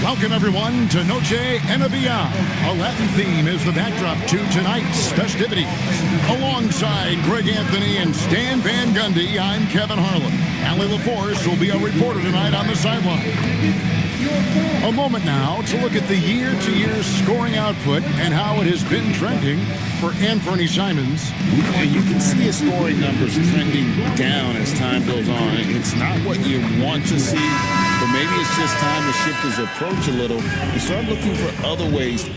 Welcome, everyone, to Noche and Beyond. A Latin theme is the backdrop to tonight's festivities. Alongside Greg Anthony and Stan Van Gundy, I'm Kevin Harlan. Allie LaForce will be our reporter tonight on the sideline. A moment now to look at the year-to-year scoring output and how it has been trending for Anthony Simons. And you can see his scoring numbers trending down as time goes on. It's not what you want to see, but maybe it's just time to shift his approach a little and start looking for other ways.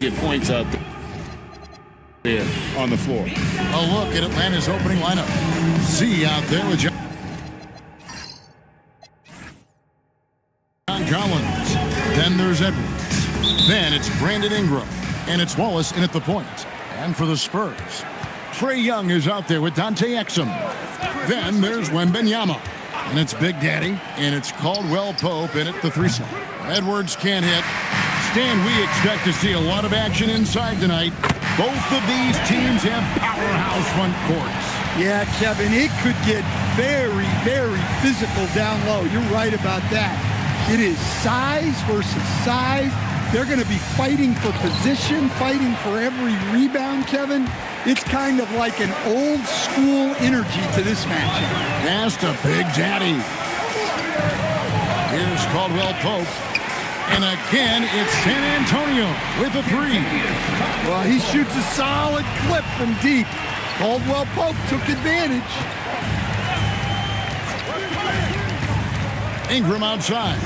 Get points out there on the floor. A look at Atlanta's opening lineup. Z out there with John Collins. Then there's Edwards. Then it's Brandon Ingram. And it's Wallace in at the point. And for the Spurs, Trae Young is out there with Dante Exum. Then there's Wembanyama. And it's Big Daddy. And it's Caldwell Pope in at the 3-slot. Edwards can't hit. Stan, we expect to see a lot of action inside tonight. Both of these teams have powerhouse front courts. Yeah, Kevin, it could get very, very physical down low. You're right about that. It is size versus size. They're going to be fighting for position, fighting for every rebound, Kevin. It's kind of like an old school energy to this matchup. Pass to Big Daddy. Here's Caldwell Pope. And again, it's San Antonio with a 3. Well, he shoots a solid clip from deep. Caldwell Pope took advantage. Ingram outside.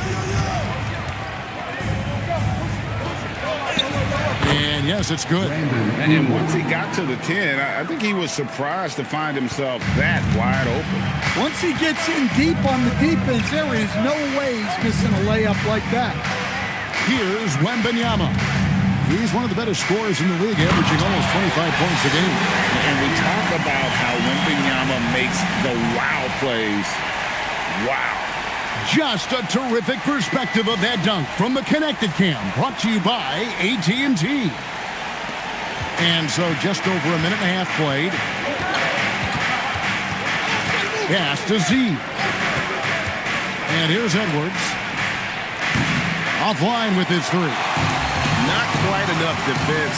And yes, it's good. And once he got to the 10, I think he was surprised to find himself that wide open. Once he gets in deep on the defense, there is no way he's missing a layup like that. Here's Wembanyama. He's one of the better scorers in the league, averaging almost 25 points a game. And we talk about how Wembanyama makes the wow plays. Wow. Just a terrific perspective of that dunk from the Connected Cam, brought to you by AT&T. And so just over a minute and a half played. Pass to Z. And here's Edwards. Offline with his 3. Not quite enough defense.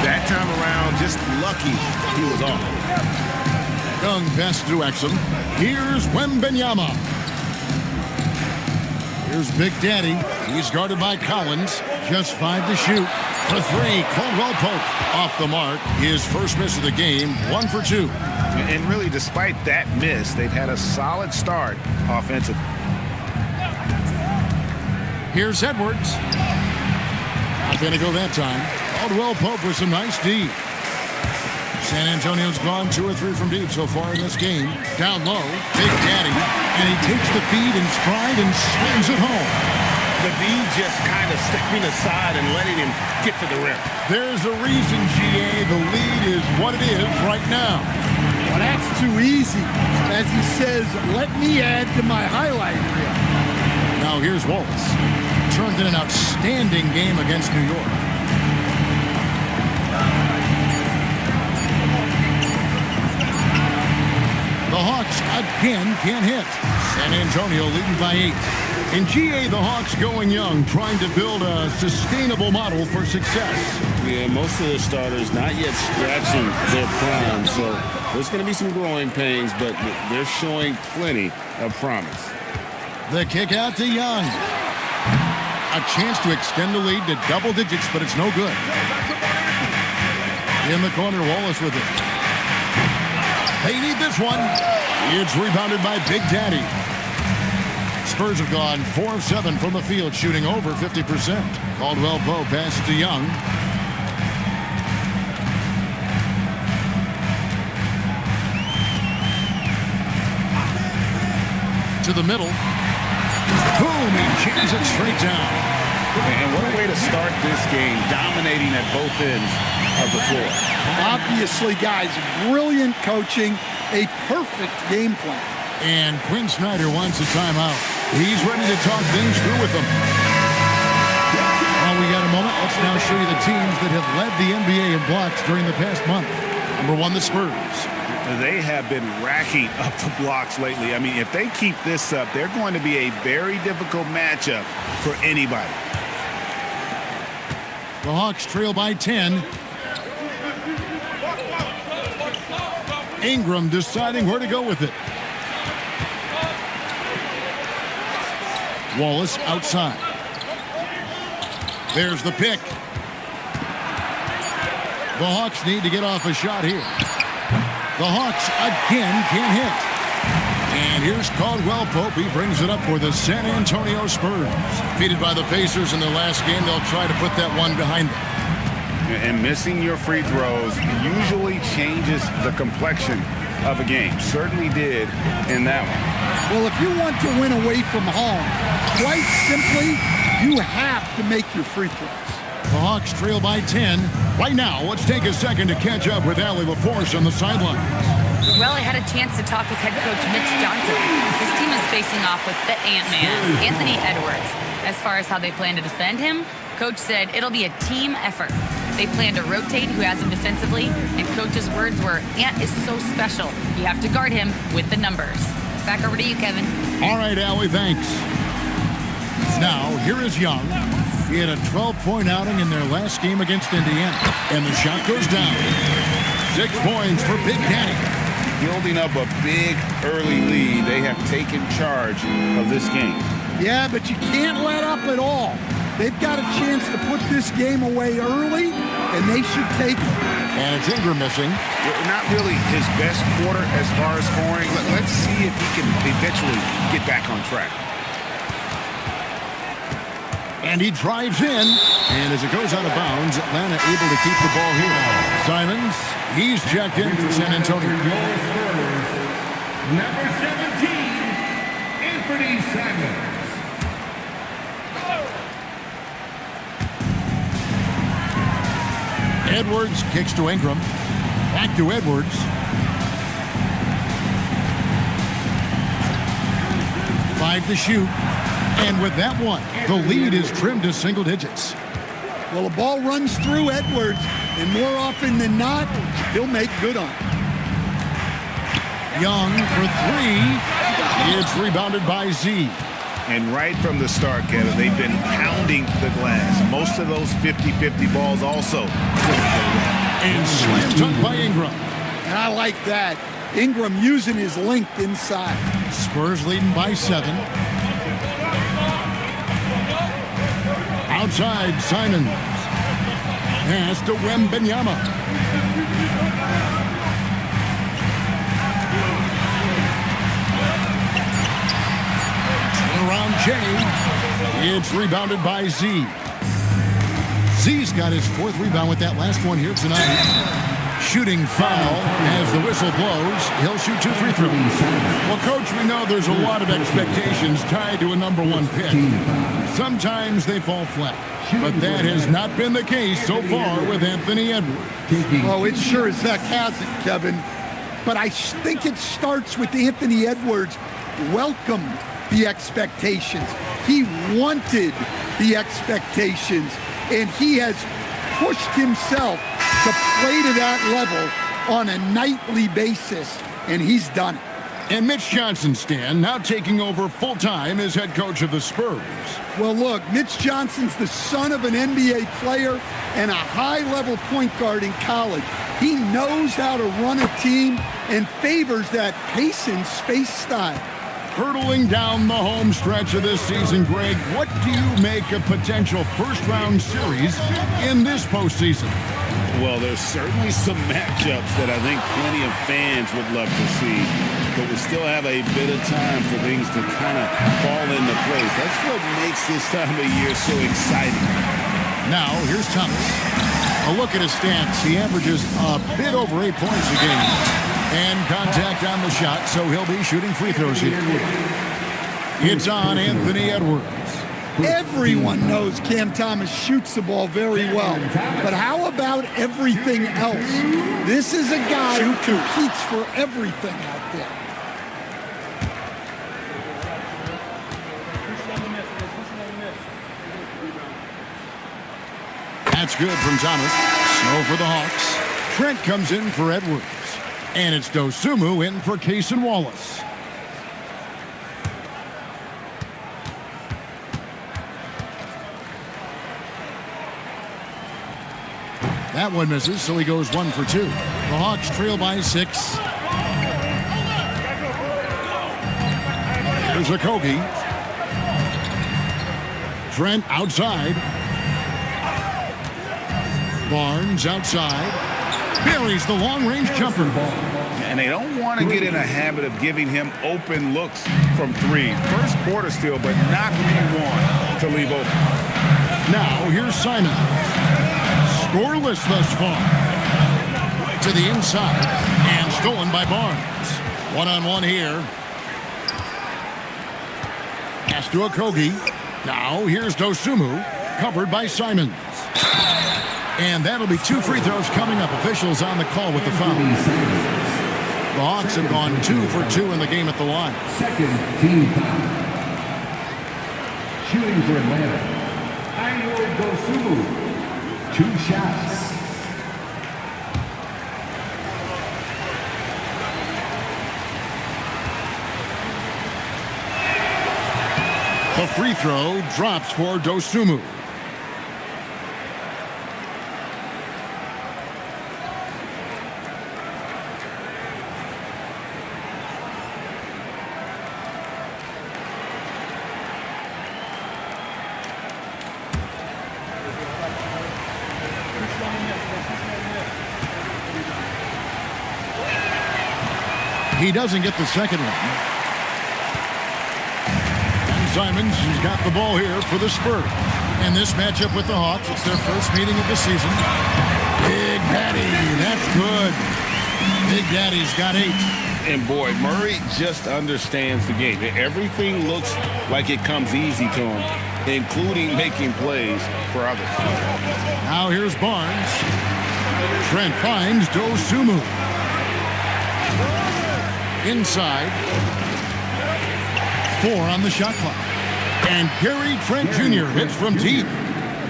That time around, just lucky he was off. Young pass to Exum. Here's Wembanyama. Here's Big Daddy. He's guarded by Collins. Just 5 to shoot. For 3, Caldwell Pope. Off the mark. His first miss of the game, 1 for 2. And really, despite that miss, they've had a solid start offensively. Here's Edwards. Not going to go that time. Caldwell Pope with some nice D. San Antonio's gone 2 or 3 from deep so far in this game. Down low, Big Daddy. And he takes the feed in stride and slams it home. The D just kind of stepping aside and letting him get to the rim. There's a reason, GA, the lead is what it is right now. Well, that's too easy. As he says, let me add to my highlight reel. Now here's Wallace. Turned in an outstanding game against New York. The Hawks again can't hit. San Antonio leading by 8. In GA, the Hawks going young, trying to build a sustainable model for success. Yeah, most of the starters not yet scratching their prime, so there's going to be some growing pains, but they're showing plenty of promise. The kick out to Young. A chance to extend the lead to double digits, but it's no good. In the corner, Wallace with it. They need this one. It's rebounded by Big Daddy. Spurs have gone 4 of 7 from the field, shooting over 50%. Caldwell Pope passes to Young. To the middle. Boom, he jams it straight down. And what a way to start this game, dominating at both ends of the floor. Obviously, guys, brilliant coaching, a perfect game plan. And Quinn Snyder wants a timeout. He's ready to talk things through with them. While we got a moment, let's now show you the teams that have led the NBA in blocks during the past month. Number 1, the Spurs. They have been racking up the blocks lately. I mean, if they keep this up, they're going to be a very difficult matchup for anybody. The Hawks trail by 10. Ingram deciding where to go with it. Wallace outside. There's the pick. The Hawks need to get off a shot here. The Hawks again can't hit. And here's Caldwell Pope. He brings it up for the San Antonio Spurs. Defeated by the Pacers in their last game, they'll try to put that one behind them. And missing your free throws usually changes the complexion of a game. Certainly did in that one. Well, if you want to win away from home, quite simply, you have to make your free throws. The Hawks trail by 10. Right now, let's take a second to catch up with Allie LaForce on the sideline. Well, I had a chance to talk with head coach Mitch Johnson. His team is facing off with the Ant-Man, Anthony Edwards. As far as how they plan to defend him, coach said it'll be a team effort. They plan to rotate who has him defensively, and coach's words were, Ant is so special. You have to guard him with the numbers. Back over to you, Kevin. All right, Allie, thanks. Now, here is Young. He had a 12-point outing in their last game against Indiana. And the shot goes down. 6 points for Big Daddy. Building up a big early lead. They have taken charge of this game. Yeah, but you can't let up at all. They've got a chance to put this game away early, and they should take it. And it's Ingram missing. Not really his best quarter as far as scoring. Let's see if he can eventually get back on track. And he drives in. And as it goes out of bounds, Atlanta able to keep the ball here. Simons, he's checked in for San Antonio. Number 17, Anthony Simons. Edwards kicks to Ingram. Back to Edwards. 5 to shoot. And with that one, the lead is trimmed to single digits. Well, the ball runs through Edwards, and more often than not, he'll make good on it. Young for 3. It's rebounded by Z. And right from the start, Kevin, they've been pounding the glass. Most of those 50-50 balls also. And slam dunk by Ingram. And I like that. Ingram using his length inside. Spurs leading by 7. Outside, Simons. Pass to Wembanyama. Around Jay. It's rebounded by Z. Z's got his 4th rebound with that last one here tonight. Shooting foul as the whistle blows. He'll shoot 2 free throws. Well, Coach, we know there's a lot of expectations tied to a number 1 pick. Sometimes they fall flat, but that has not been the case so far with Anthony Edwards. Oh, it sure as heck hasn't, Kevin. But I think it starts with Anthony Edwards welcomed the expectations. He wanted the expectations, and he has pushed himself to play to that level on a nightly basis, and he's done it. And Mitch Johnson, Stan, now taking over full-time as head coach of the Spurs. Well, look, Mitch Johnson's the son of an NBA player and a high-level point guard in college. He knows how to run a team and favors that pace and space style. Hurtling down the home stretch of this season, Greg, what do you make of potential first-round series in this postseason? Well, there's certainly some matchups that I think plenty of fans would love to see. but we still have a bit of time for things to kind of fall into place. That's what makes this time of year so exciting. Now, here's Thomas. A look at his stats. He averages a bit over 8 points a game. And contact on the shot, so he'll be shooting free throws here. It's on Anthony Edwards. Everyone knows Cam Thomas shoots the ball very well. But how about everything else? This is a guy who competes for everything out there. That's good from Thomas. So for the Hawks, Trent comes in for Edwards. And it's Dosunmu in for Cason Wallace. That one misses, so he goes 1 for 2. The Hawks trail by 6. Here's Okogie. Trent outside. Barnes outside. Buries the long-range jumper. And they don't want to get in a habit of giving him open looks from 3. First quarter still, but not what you want to leave open. Now, here's Simon. Scoreless thus far. To the inside. And stolen by Barnes. One-on-one here. Pass to Okogie. Now, here's Dosunmu. Covered by Simons. And that'll be 2 free throws coming up. Officials on the call with the foul. The Hawks have gone 2 for 2 in the game at the line. Second team foul. Shooting for Atlanta. Ayo Dosunmu. 2 shots. The free throw drops for Dosunmu. He doesn't get the second one. And Simons has got the ball here for the Spurs. And this matchup with the Hawks, it's their first meeting of the season. Big Daddy, that's good. Big Daddy's got 8. And boy, Murray just understands the game. Everything looks like it comes easy to him, including making plays for others. Now here's Barnes. Trent finds Dosunmu. Inside. 4 on the shot clock. And Gary Trent Jr. hits from deep.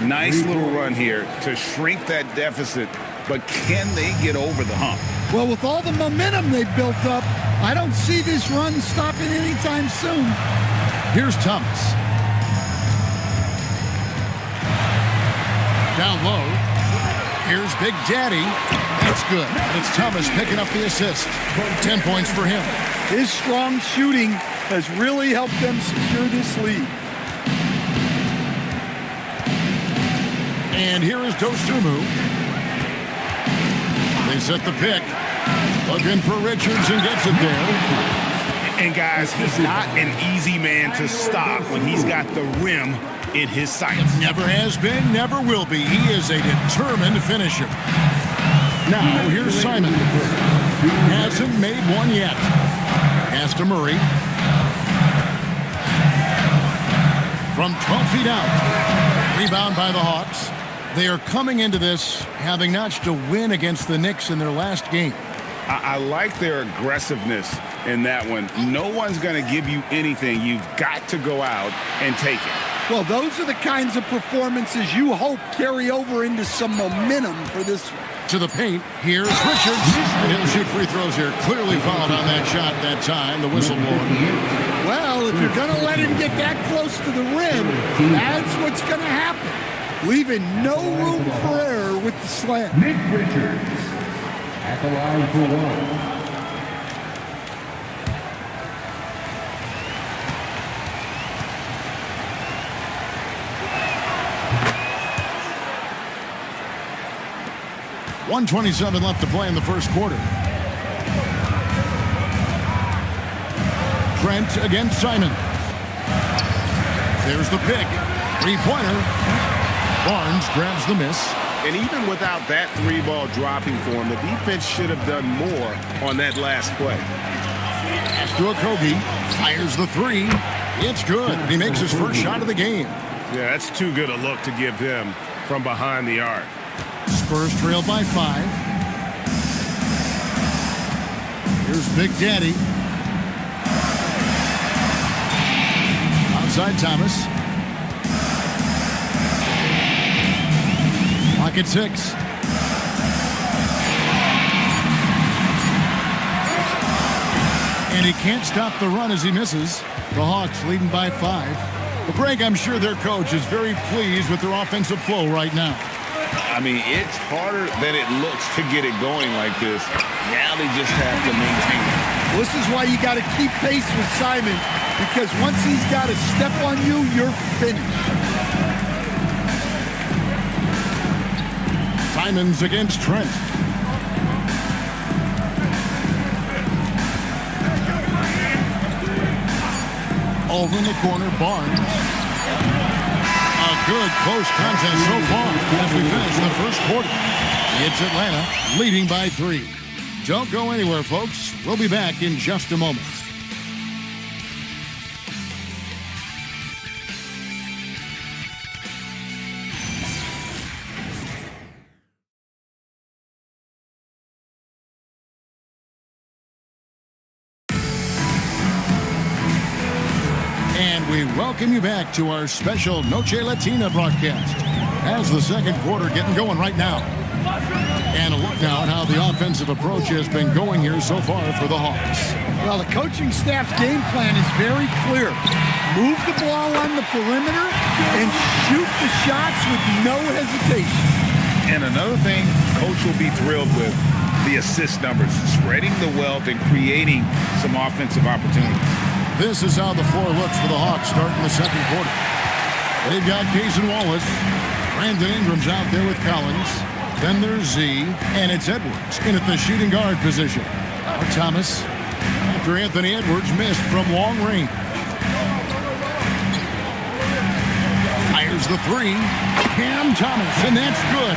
Nice little run here to shrink that deficit, but can they get over the hump? Well, with all the momentum they've built up, I don't see this run stopping anytime soon. Here's Thomas. Down low. Here's Big Daddy. That's good. And it's Thomas picking up the assist. 10 points for him. His strong shooting has really helped them secure this lead. And here is Dosunmu. They set the pick. Looking for Richards and gets it there. And guys, he's not an easy man to stop when he's got the rim in his sights. Never has been, never will be. He is a determined finisher. Now, here's Simon. Hasn't made one yet. Pass to Murray. From 12 feet out. Rebound by the Hawks. They are coming into this having notched a win against the Knicks in their last game. I like their aggressiveness in that one. No one's going to give you anything. You've got to go out and take it. Well, those are the kinds of performances you hope carry over into some momentum for this one. To the paint, here's Richards. And he'll shoot free throws here. Clearly fouled on that shot that time, the whistle blowing. Well, if you're going to let him get that close to the rim, that's what's going to happen. Leaving no room for error with the slam. Nick Richards at the line for 1. .127 left to play in the first quarter. Trent against Simon. There's the pick. Three-pointer. Barnes grabs the miss. And even without that three ball dropping for him, the defense should have done more on that last play. Pass to Okogie. Fires the three. It's good. He makes his first shot of the game. Yeah, that's too good a look to give him from behind the arc. Spurs trail by 5. Here's Big Daddy. Outside Thomas. Clock at 6. And he can't stop the run as he misses. The Hawks leading by 5. But Greg, I'm sure their coach is very pleased with their offensive flow right now. I mean, it's harder than it looks to get it going like this. Now they just have to maintain it. This is why you got to keep pace with Simon, because once he's got a step on you, you're finished. Simons against Trent. Over in the corner, Barnes. A good close contest so far as we finish the first quarter. It's Atlanta leading by 3. Don't go anywhere, folks. We'll be back in just a moment. And we welcome you back to our special Noche Latina broadcast as the second quarter getting going right now. And a look now at how the offensive approach has been going here so far for the Hawks. Well, the coaching staff's game plan is very clear. Move the ball on the perimeter and shoot the shots with no hesitation. And another thing Coach will be thrilled with, the assist numbers, spreading the wealth and creating some offensive opportunities. This is how the floor looks for the Hawks starting the second quarter. They've got Cason Wallace. Brandon Ingram's out there with Collins. Then there's Z, and it's Edwards in at the shooting guard position. Now Thomas, after Anthony Edwards missed from long range. Fires the three. Cam Thomas, and that's good.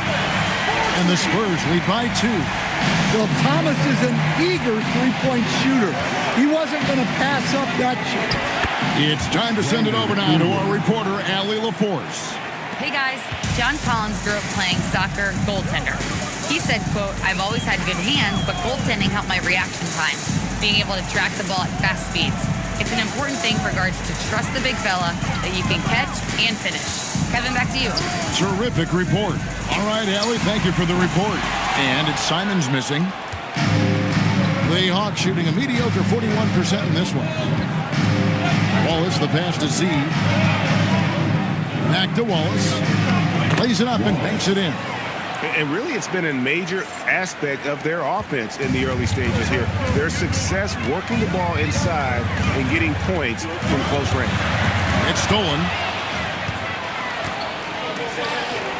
And the Spurs lead by 2. Well, Thomas is an eager three-point shooter. He wasn't going to pass up that chance. It's time to send it over now to our reporter, Allie LaForce. Hey guys, John Collins grew up playing soccer goaltender. He said, quote, "I've always had good hands, but goaltending helped my reaction time, being able to track the ball at fast speeds. It's an important thing for guards to trust the big fella that you can catch and finish." Kevin, back to you. Terrific report. All right, Allie, thank you for the report. And it's Simons missing. The Hawks shooting a mediocre 41% in this one. Wallace, the pass to Z. Back to Wallace. Plays it up and banks it in. And really, it's been a major aspect of their offense in the early stages here. Their success working the ball inside and getting points from close range. It's stolen.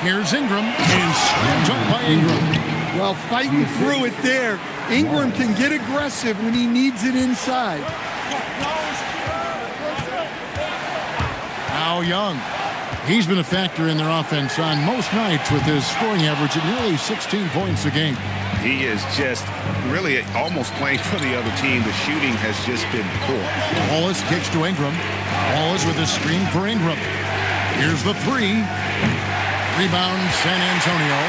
Here's Ingram, and slammed up by Ingram. Well, fighting through it there. Ingram can get aggressive when he needs it inside. Now Young. He's been a factor in their offense on most nights with his scoring average at nearly 16 points a game. He is just really almost playing for the other team. The shooting has just been poor. Wallace kicks to Ingram. Wallace with a screen for Ingram. Here's the three. Rebound San Antonio.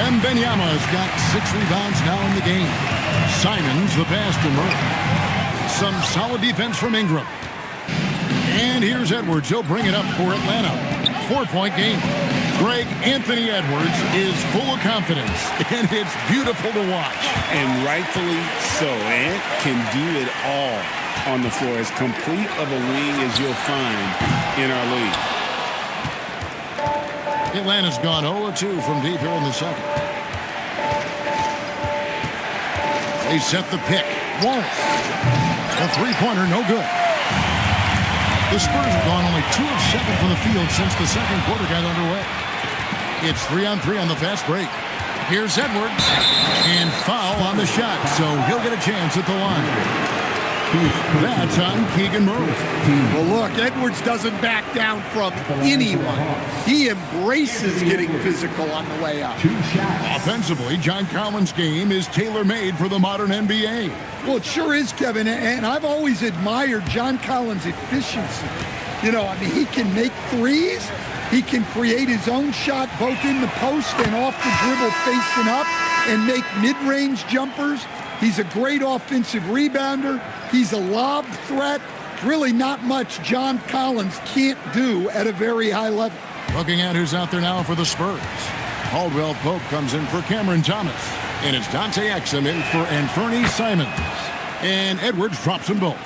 Wembanyama's got 6 rebounds now in the game. Simons the pass to Murray. Some solid defense from Ingram. And here's Edwards. He'll bring it up for Atlanta. 4-point game. Greg, Anthony Edwards is full of confidence, and it's beautiful to watch. And rightfully so. Ant can do it all on the floor. As complete of a wing as you'll find in our league. Atlanta's gone 0-2 from deep here in the second. They set the pick. Wallace. A three-pointer, no good. The Spurs have gone only 2 of 7 from the field since the second quarter got underway. It's 3-on-3 on the fast break. Here's Edwards. And foul on the shot, so he'll get a chance at the line. That's on Keegan Murray. Well, look, Edwards doesn't back down from anyone. He embraces getting physical on the way up. Offensively, John Collins' game is tailor-made for the modern NBA. Well, it sure is, Kevin, and I've always admired John Collins' efficiency. You know, I mean, he can make threes. He can create his own shot both in the post and off the dribble facing up and make mid-range jumpers. He's a great offensive rebounder. He's a lob threat. Really not much John Collins can't do at a very high level. Looking at who's out there now for the Spurs. Caldwell Pope comes in for Cameron Thomas. And it's Dante Exum in for Anthony Simons. And Edwards drops them both.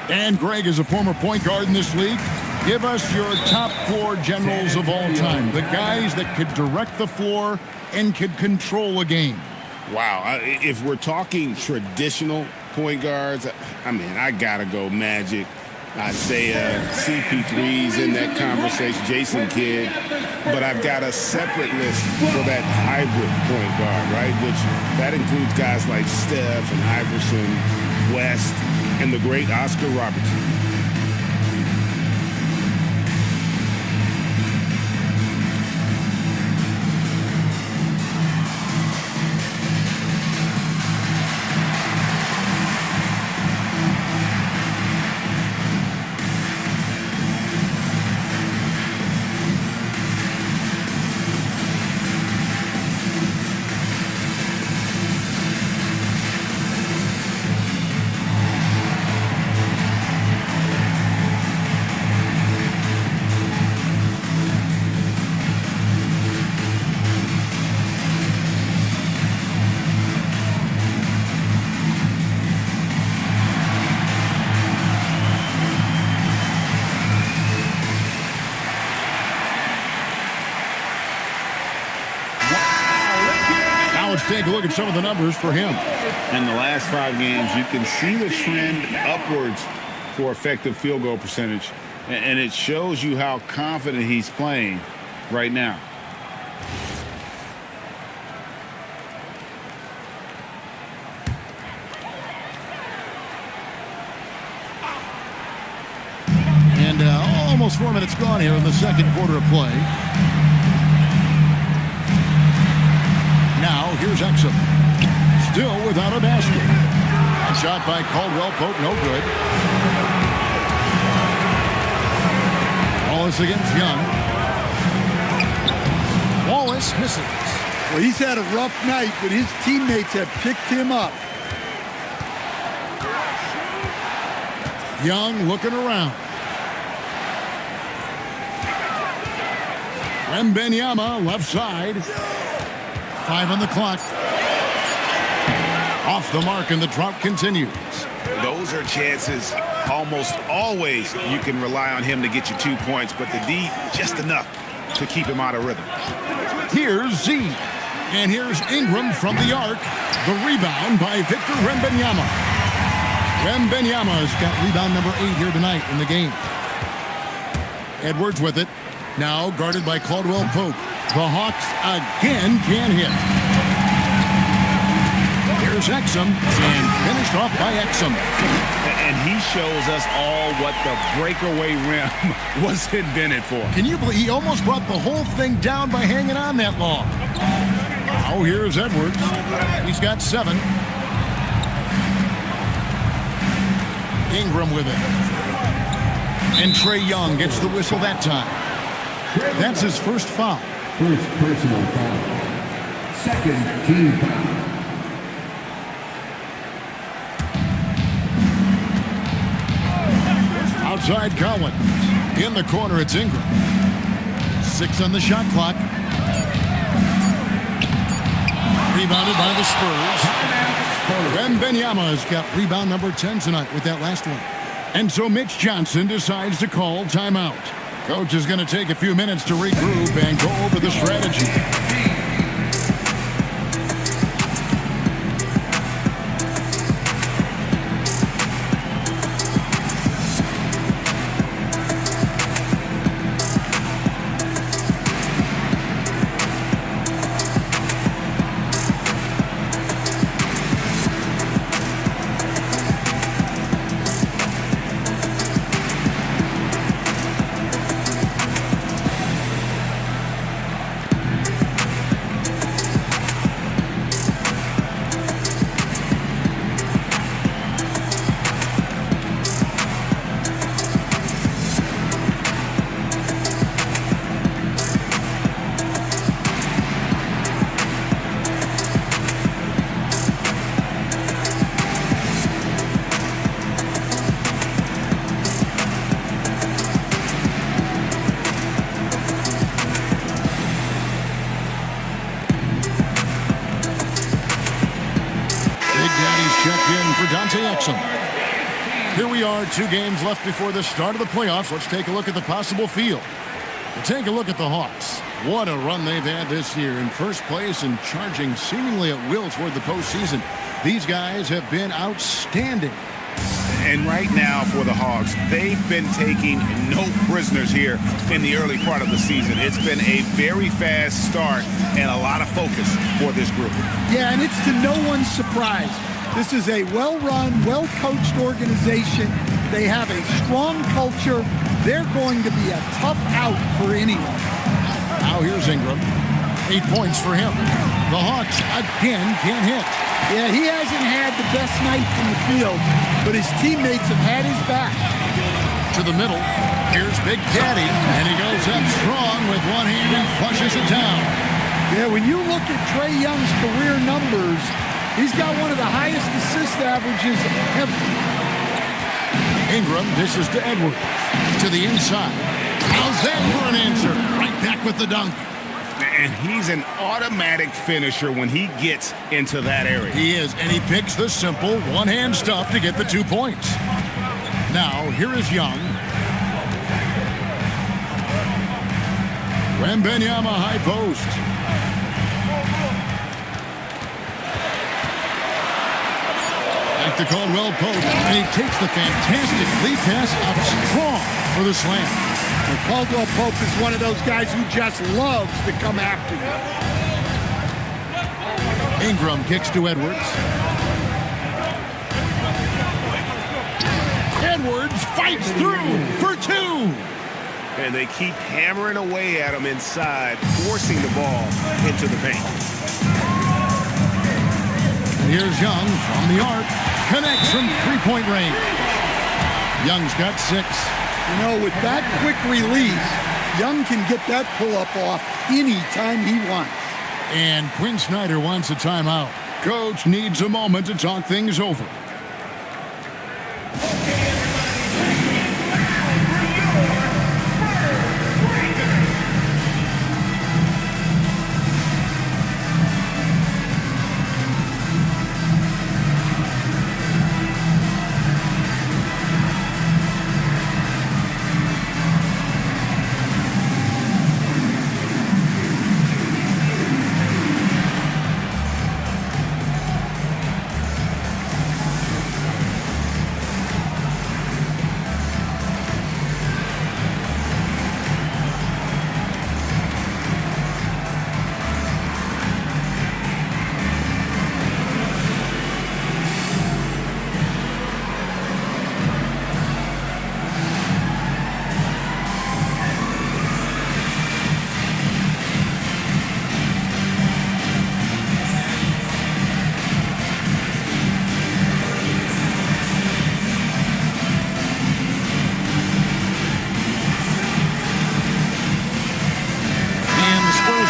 And Greg is a former point guard in this league. Give us your top 4 generals of all time. The guys that could direct the floor and could control a game. Wow. If we're talking traditional point guards, I mean, I got to go Magic, Isaiah, CP3's in that conversation, Jason Kidd. But I've got a separate list for that hybrid point guard, right? Which that includes guys like Steph and Iverson, West, and the great Oscar Robertson. Take a look at some of the numbers for him. In the last 5 games, you can see the trend upwards for effective field goal percentage, and it shows you how confident he's playing right now. And almost 4 minutes gone here in the second quarter of play. Now, here's Exum. Still without a basket. A shot by Caldwell Pope, no good. Wallace against Young. Wallace misses. Well, he's had a rough night, but his teammates have picked him up. Young looking around. Wembanyama, left side. 5 on the clock. Off the mark, and the drought continues. Those are chances almost always you can rely on him to get you 2 points, but the D, just enough to keep him out of rhythm. Here's Z. And here's Ingram from the arc. The rebound by Victor Wembanyama. Wembanyama's got rebound number 8 here tonight in the game. Edwards with it. Now guarded by Caldwell Pope. The Hawks again can't hit. Here's Exum, and finished off by Exum. And he shows us all what the breakaway rim was invented for. Can you believe he almost brought the whole thing down by hanging on that long? Now here's Edwards. He's got 7. Ingram with it. And Trae Young gets the whistle that time. That's his first foul. First personal foul. Second team foul. Outside Collins. In the corner, it's Ingram. 6 on the shot clock. Rebounded by the Spurs. Wembanyama's got rebound number 10 tonight with that last one. And so Mitch Johnson decides to call timeout. Coach is going to take a few minutes to regroup and go over the strategy. Exum. Here we are, 2 games left before the start of the playoffs. Let's take a look at the possible field. We'll take a look at the Hawks. What a run they've had this year, in first place and charging seemingly at will toward the postseason. These guys have been outstanding. And right now for the Hawks, they've been taking no prisoners here in the early part of the season. It's been a very fast start and a lot of focus for this group. Yeah, and it's to no one's surprise. This is a well-run, well-coached organization. They have a strong culture. They're going to be a tough out for anyone. Now here's Ingram. 8 points for him. The Hawks again can't hit. Yeah, he hasn't had the best night from the field, but his teammates have had his back. To the middle. Here's Big Daddy, and he goes up strong with one hand and flushes it down. Yeah, when you look at Trae Young's career numbers, he's got one of the highest assist averages ever. Ingram dishes to Edwards. To the inside. How's that for an answer? Right back with the dunk. And he's an automatic finisher when he gets into that area. He is, and he picks the simple one-hand stuff to get the 2 points. Now, here is Young. Wembanyama high post. Back to Caldwell Pope, and he takes the fantastic lead pass up strong for the slam. And Caldwell Pope is one of those guys who just loves to come after you. Ingram kicks to Edwards. Edwards fights through for 2. And they keep hammering away at him inside, forcing the ball into the paint. And here's Young from the arc. Connects from 3-point range. Young's got 6. You know, with that quick release, Young can get that pull-up off anytime he wants. And Quinn Snyder wants a timeout. Coach needs a moment to talk things over.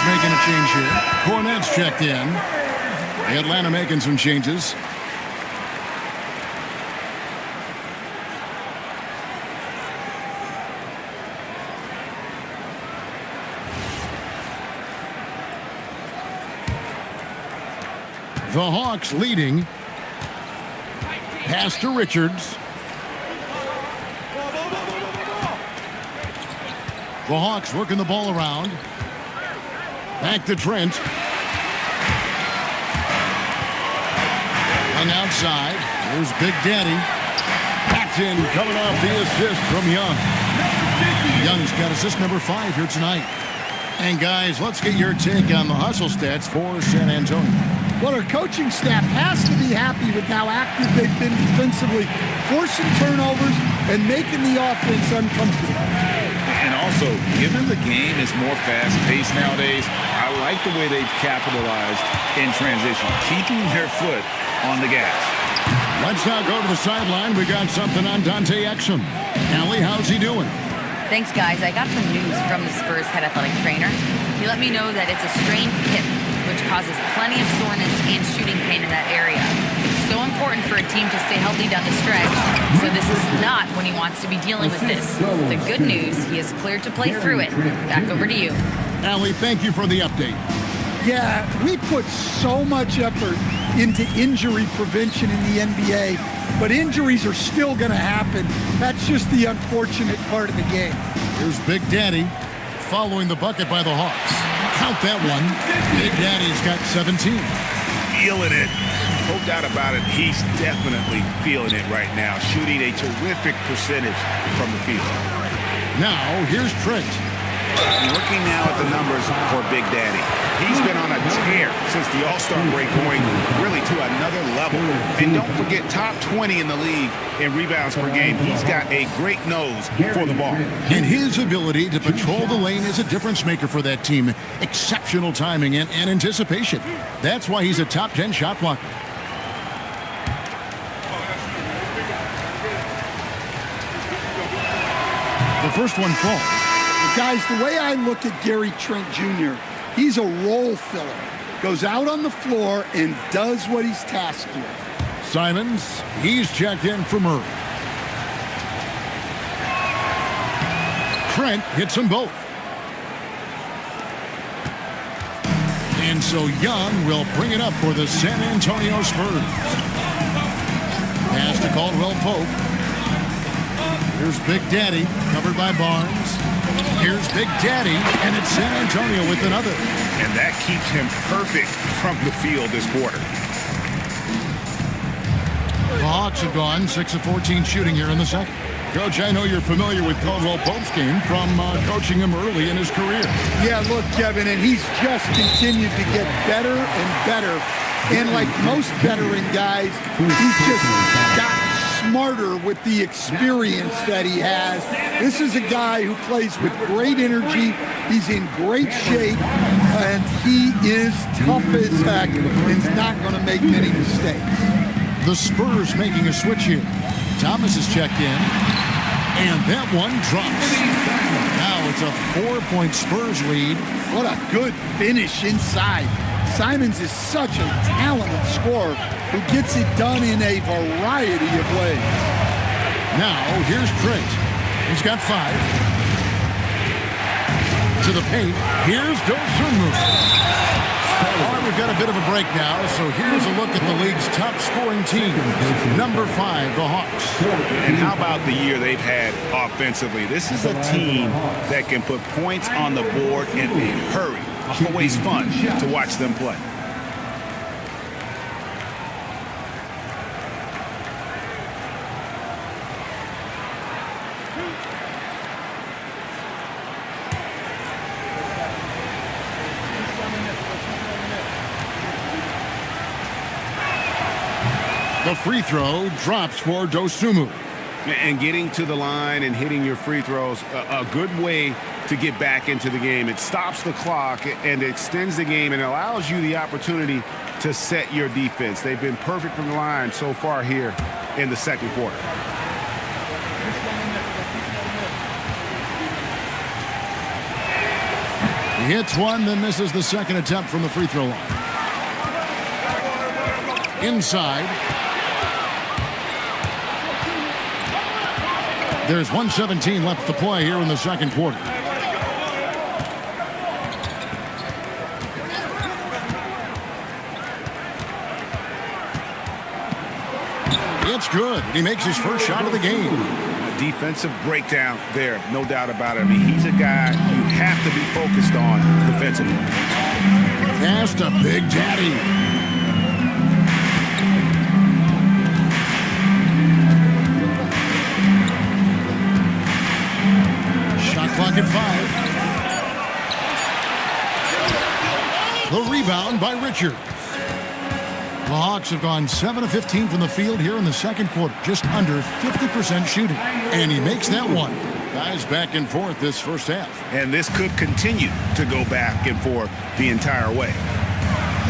Making a change here. Cornette's checked in. Atlanta making some changes. The Hawks leading. Pass to Richards. The Hawks working the ball around. Back to Trent. Hung outside. There's Big Daddy. Paxton coming off the assist from Young. Young's got assist number 5 here tonight. And guys, let's get your take on the hustle stats for San Antonio. Well, our coaching staff has to be happy with how active they've been defensively, forcing turnovers and making the offense uncomfortable. And also, given the game is more fast-paced nowadays, I like the way they've capitalized in transition, keeping their foot on the gas. Let's now go to the sideline. We got something on Dante Exum. Allie, how's he doing? Thanks, guys. I got some news from the Spurs head athletic trainer. He let me know that it's a strained hip, which causes plenty of soreness and shooting pain in that area. It's so important for a team to stay healthy down the stretch, so this is not when he wants to be dealing with this. The good news, he is cleared to play through it. Back over to you. Allie, thank you for the update. Yeah, we put so much effort into injury prevention in the NBA, but injuries are still going to happen. That's just the unfortunate part of the game. Here's Big Daddy following the bucket by the Hawks. Count that one. Big Daddy's got 17. Feeling it. No doubt about it. He's definitely feeling it right now. Shooting a terrific percentage from the field. Now, here's Trent. Looking now at the numbers for Big Daddy. He's been on a tear since the All-Star break, going really to another level. And don't forget, top 20 in the league in rebounds per game. He's got a great nose for the ball. And his ability to patrol the lane is a difference maker for that team. Exceptional timing and anticipation. That's why he's a top 10 shot blocker. The first one falls. Guys, the way I look at Gary Trent Jr., he's a role filler. Goes out on the floor and does what he's tasked with. Simons, he's checked in for Murray. Trent hits them both. And so Young will bring it up for the San Antonio Spurs. Pass to Caldwell Pope. Here's Big Daddy, covered by Barnes. Here's Big Daddy, and it's San Antonio with another. And that keeps him perfect from the field this quarter. The Hawks have gone 6 of 14 shooting here in the second. Coach, I know you're familiar with Caldwell Pope's game from coaching him early in his career. Yeah, look, Kevin, and he's just continued to get better and better. And like most veteran guys, he's just got smarter with the experience that he has. This is a guy who plays with great energy. He's in great shape, and he is tough as heck and is not going to make many mistakes. The Spurs making a switch here. Thomas is checked in, and that one drops. Now it's a 4-point Spurs lead. What a good finish inside. Simons is such a talented scorer who gets it done in a variety of ways. Now, here's Trent. He's got 5. To the paint. Here's Dosunmu. All right, we've got a bit of a break now, so here's a look at the league's top scoring team. Number 5, the Hawks. And how about the year they've had offensively? This is a team that can put points on the board in a hurry. Always fun to watch them play. The free throw drops for Dosunmu. And getting to the line and hitting your free throws, a good way to get back into the game. It stops the clock and extends the game and allows you the opportunity to set your defense. They've been perfect from the line so far here in the second quarter. He hits one, then misses the second attempt from the free throw line. Inside. There's 1:17 left to play here in the second quarter. It's good. He makes his first shot of the game. A defensive breakdown there, no doubt about it. I mean, he's a guy you have to be focused on defensively. Pass to Big Daddy. Clock at 5. The rebound by Richards. The Hawks have gone 7 of 15 from the field here in the second quarter. Just under 50% shooting. And he makes that one. Guys back and forth this first half. And this could continue to go back and forth the entire way.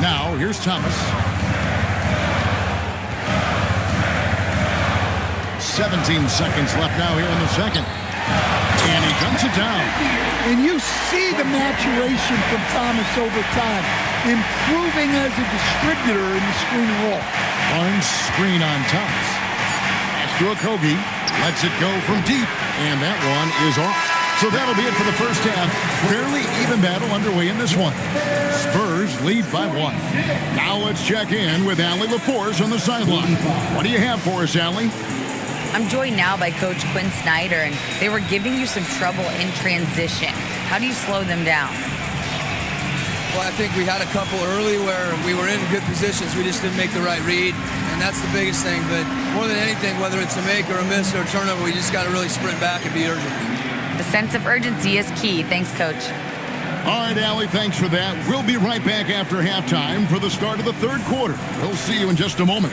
Now, here's Thomas. 17 seconds left now here in the second. And he guns it down. And you see the maturation from Thomas over time, improving as a distributor in the screen and roll. Barnes screen on Thomas. Pass to Okogie. Lets it go from deep. And that one is off. So that'll be it for the first half. Fairly even battle underway in this one. Spurs lead by 1. Now let's check in with Allie LaForce on the sideline. What do you have for us, Allie? I'm joined now by Coach Quinn Snyder, and they were giving you some trouble in transition. How do you slow them down? Well, I think we had a couple early where we were in good positions. We just didn't make the right read, and that's the biggest thing. But more than anything, whether it's a make or a miss or a turnover, we just got to really sprint back and be urgent. The sense of urgency is key. Thanks, Coach. All right, Allie, thanks for that. We'll be right back after halftime for the start of the third quarter. We'll see you in just a moment.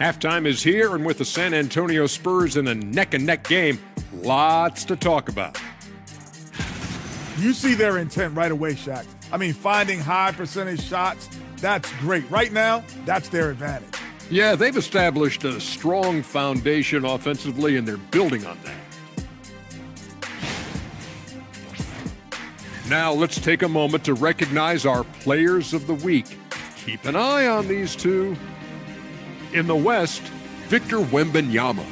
Halftime is here, and with the San Antonio Spurs in a neck-and-neck game, lots to talk about. You see their intent right away, Shaq. I mean, finding high percentage shots, that's great. Right now, that's their advantage. Yeah, they've established a strong foundation offensively, and they're building on that. Now let's take a moment to recognize our Players of the Week. Keep an eye on these two. In the West, Victor Wembanyama.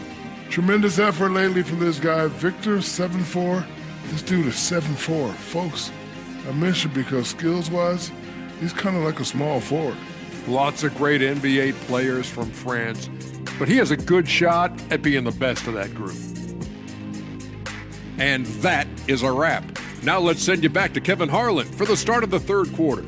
Tremendous effort lately from this guy, Victor, 7'4". This dude is 7'4". Folks, I mentioned because skills-wise, he's kind of like a small forward. Lots of great NBA players from France, but he has a good shot at being the best of that group. And that is a wrap. Now let's send you back to Kevin Harlan for the start of the third quarter.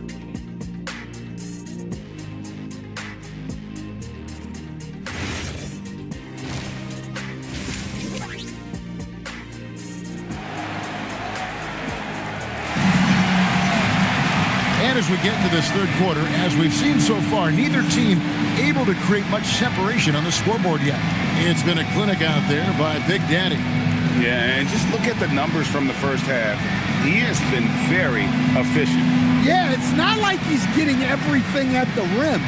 And as we get into this third quarter, as we've seen so far, neither team able to create much separation on the scoreboard yet. It's been a clinic out there by Big Daddy. Yeah, and just look at the numbers from the first half. He has been very efficient. Yeah, it's not like he's getting everything at the rim.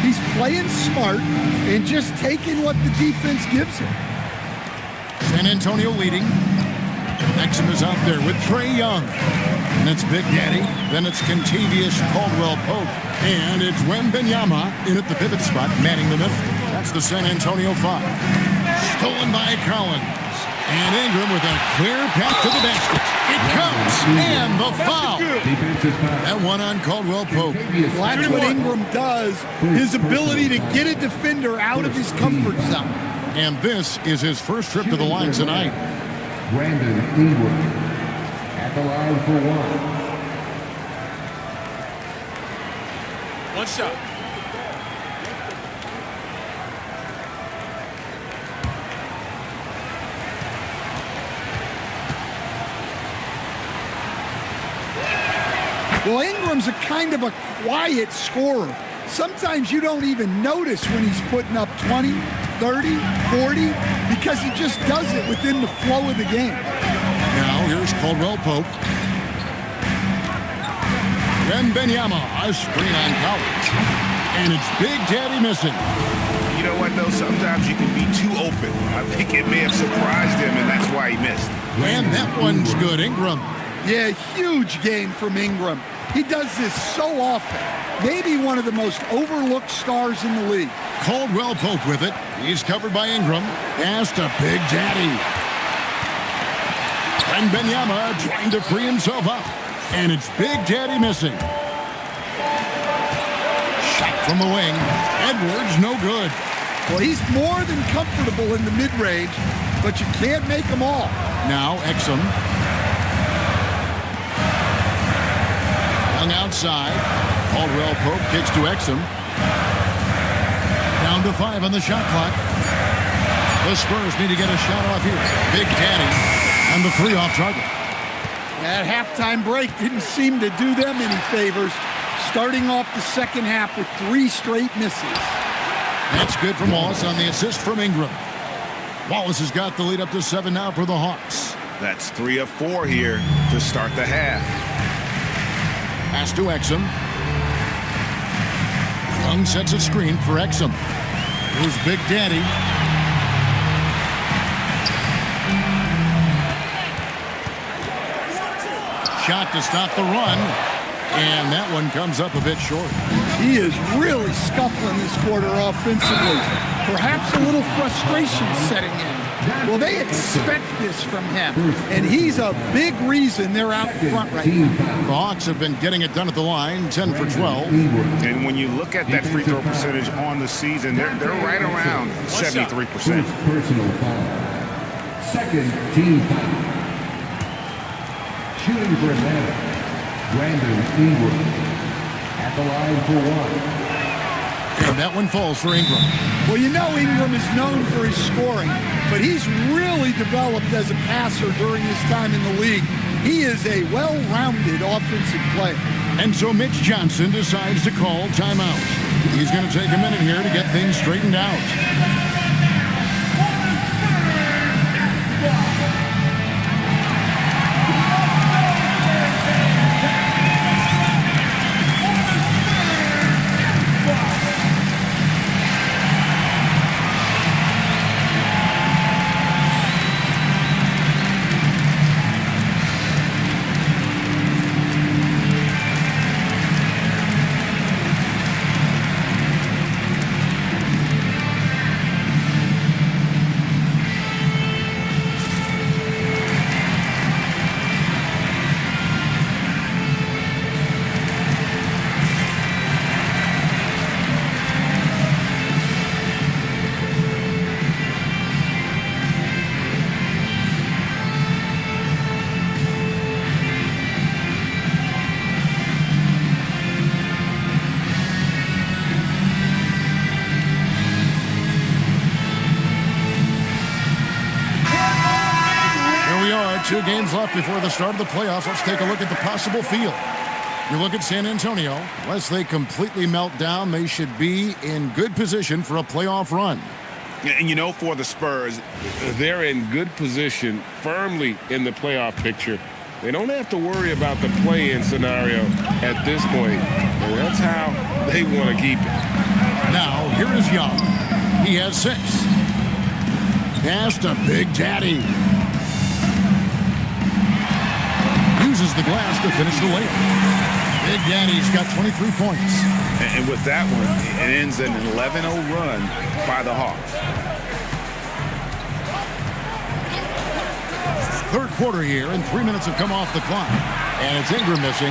He's playing smart and just taking what the defense gives him. San Antonio leading. Exum is out there with Trae Young. And it's Big Daddy. Then it's Contavious Caldwell-Pope. And it's Wembanyama in at the pivot spot, manning the middle. That's the San Antonio 5. Stolen by Collins. And Ingram with a clear path to the basket. It comes. And the foul. That one on Caldwell-Pope. Well, that's what Ingram does. His ability to get a defender out of his comfort zone. And this is his first trip to the line tonight. Brandon Ingram at the line for 1. One shot. Well, Ingram's a kind of a quiet scorer. Sometimes you don't even notice when he's putting up 20, 30, 40, because he just does it within the flow of the game. Now here's Caldwell-Pope. Wembanyama, a screen on Collins. And it's Big Daddy missing. You know what, though? Sometimes you can be too open. I think it may have surprised him, and that's why he missed. And that one's good. Ingram. Yeah, huge game from Ingram. He does this so often. Maybe one of the most overlooked stars in the league. Caldwell-Pope with it. He's covered by Ingram. Pass to Big Daddy. Wembanyama trying to free himself up. And it's Big Daddy missing. Shot from the wing. Edwards, no good. Well, he's more than comfortable in the mid-range, but you can't make them all. Now Exum. Young outside. Caldwell-Pope kicks to Exum. Down to 5 on the shot clock. The Spurs need to get a shot off here. Big Daddy and the 3 off target. That halftime break didn't seem to do them any favors, starting off the second half with 3 straight misses. That's good from Wallace on the assist from Ingram. Wallace has got the lead up to 7 now for the Hawks. That's 3 of 4 here to start the half. Pass to Exum. Young sets a screen for Exum. Here's Big Daddy. shot to stop the run. And that one comes up a bit short. He is really scuffling this quarter offensively. Perhaps a little frustration setting in. Well, they expect this from him, and he's a big reason they're out in front right now. The Hawks have been getting it done at the line, 10 for 12. And when you look at that free throw percentage on the season, they're right around 73%. Personal foul. Second team foul. Shooting for Atlanta, Brandon Ingram at the line for one. And that one falls for Ingram. Well, you know Ingram is known for his scoring, but he's really developed as a passer during his time in the league. He is a well-rounded offensive player. And so Mitch Johnson decides to call timeout. He's going to take a minute here to get things straightened out. we are, 2 games left before the start of the playoffs. Let's take a look at the possible field. You look at San Antonio. Unless they completely melt down, they should be in good position for a playoff run. And you know, for the Spurs, they're in good position, firmly in the playoff picture. They don't have to worry about the play-in scenario at this point. And that's how they want to keep it. Now, here is Young. He has 6. Pass to Big Daddy. Uses the glass to finish the layup. Big Daddy's got 23 points. And with that one, it ends an 11-0 run by the Hawks. Third quarter here, and 3 minutes have come off the clock. And it's Ingram missing.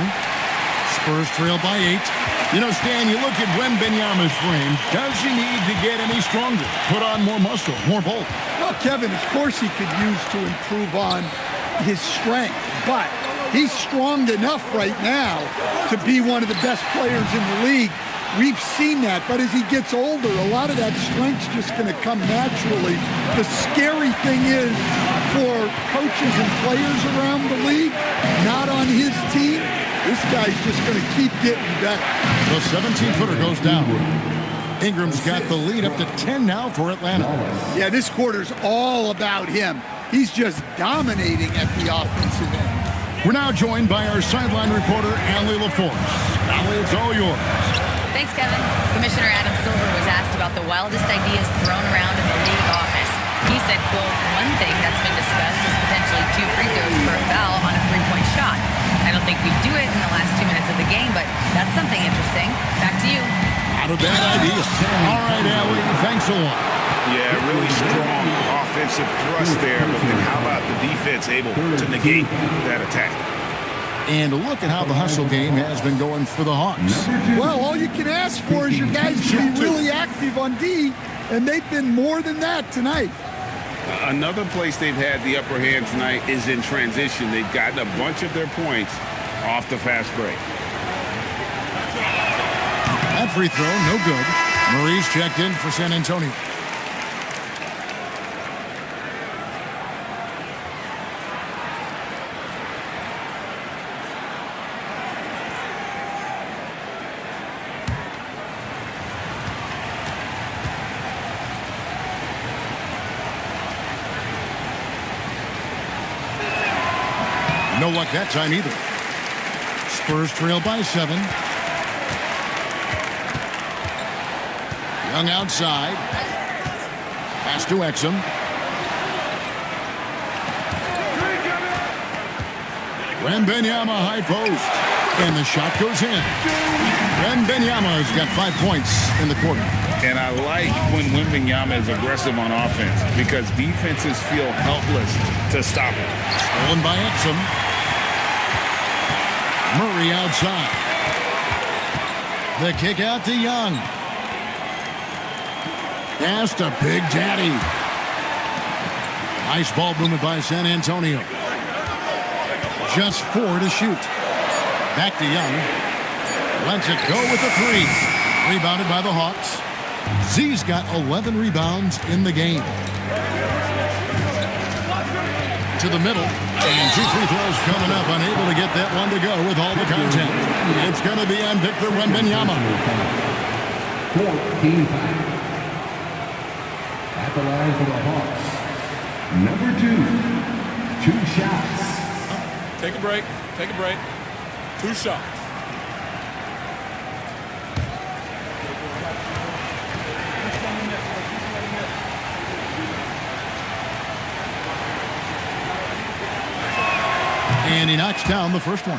Spurs trail by 8. You know, Stan, you look at Wembanyama's frame. Does he need to get any stronger? Put on more muscle, more bulk? Well, Kevin, of course he could use to improve on his strength, but he's strong enough right now to be one of the best players in the league. We've seen that, but as he gets older, a lot of that strength's just going to come naturally. The scary thing is for coaches and players around the league, not on his team, this guy's just going to keep getting better. The 17-footer goes down. Ingram's got the lead up to 10 now for Atlanta. Yeah, this quarter's all about him. He's just dominating at the offensive end. We're now joined by our sideline reporter, Allie LaForce. Allie, it's all yours. Thanks, Kevin. Commissioner Adam Silver was asked about the wildest ideas thrown around in the league office. He said, quote, one thing that's been discussed is potentially 2 free throws for a foul on a 3-point shot. I don't think we do it in the last 2 minutes of the game, but that's something interesting. Back to you. Not a bad idea. All right, Allie, thanks a lot. Yeah, really strong offensive thrust there, but then how about the defense able to negate that attack? And look at how the hustle game has been going for the Hawks. Well, all you can ask for is your guys to be really active on D, and they've been more than that tonight. Another place they've had the upper hand tonight is in transition. They've gotten a bunch of their points off the fast break. That free throw, no good. Murray's checked in for San Antonio. No luck that time either. Spurs trail by 7. Young outside. Pass to Exum. Wembanyama high post. And the shot goes in. Wembanyama has got 5 points in the quarter. And I like when Wembanyama is aggressive on offense because defenses feel helpless to stop him. Stolen by Exum. Murray outside. The kick out to Young. Pass to Big Daddy. Nice ball movement by San Antonio. Just 4 to shoot. Back to Young. Lets it go with the 3. Rebounded by the Hawks. Z's got 11 rebounds in the game. To the middle. And 2 free throws coming up. Unable to get that one to go with all the content. It's going to be on Victor Wembanyama. 14 foul. At the line for the Hawks. Number 2. 2 shots. Take a break. Take a break. 2 shots. And he knocks down the first one.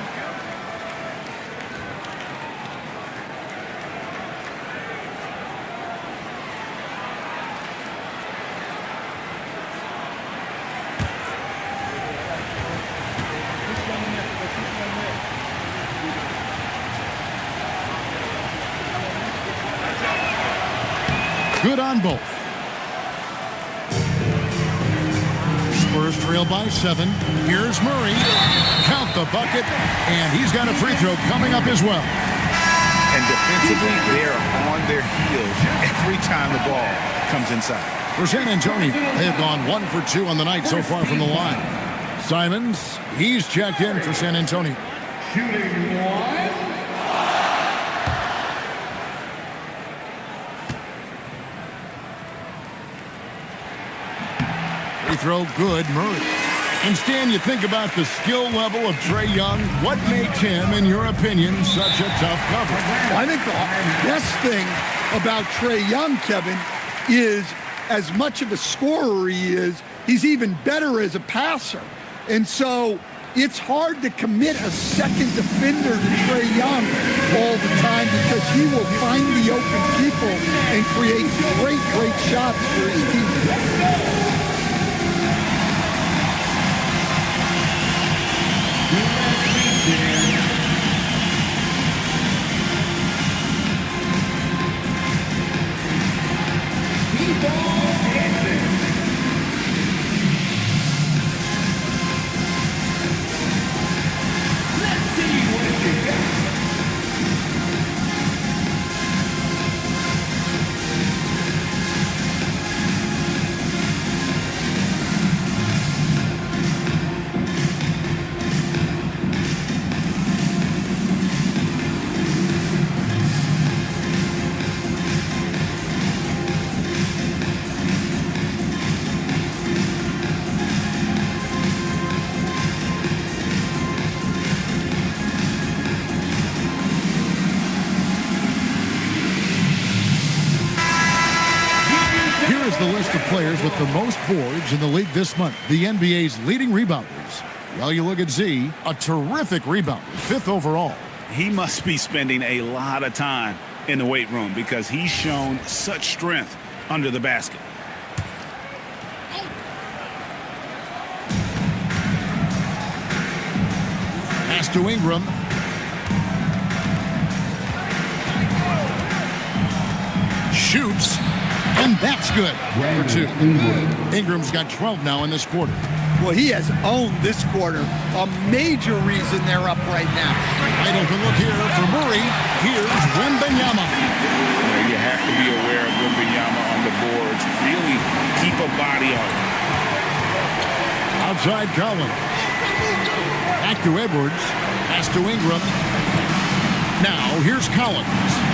Good on both. Spurs trail by 7. Here's Murray. Count the bucket. And he's got a free throw coming up as well. And defensively, they're on their heels every time the ball comes inside. For San Antonio, they have gone 1 for 2 on the night so far from the line. Simons, he's checked in for San Antonio. Shooting 1. Free throw good, Murray. And Stan, you think about the skill level of Trae Young. What makes him, in your opinion, such a tough cover? I think the best thing about Trae Young, Kevin, is as much of a scorer he is, he's even better as a passer. And so it's hard to commit a second defender to Trae Young all the time because he will find the open people and create great shots for his team. The list of players with the most boards in the league this month. The NBA's leading rebounders. Well, you look at Z, a terrific rebounder, 5th overall. He must be spending a lot of time in the weight room because he's shown such strength under the basket. Pass to Ingram. Shoots. And that's good for 2. Ingram's got 12 now in this quarter. Well, he has owned this quarter. A major reason they're up right now. Wide open look here for Murray. Here's Wembanyama. You have to be aware of Wembanyama on the boards. Really keep a body on him. Outside Collins. Back to Edwards. Pass to Ingram. Now here's Collins.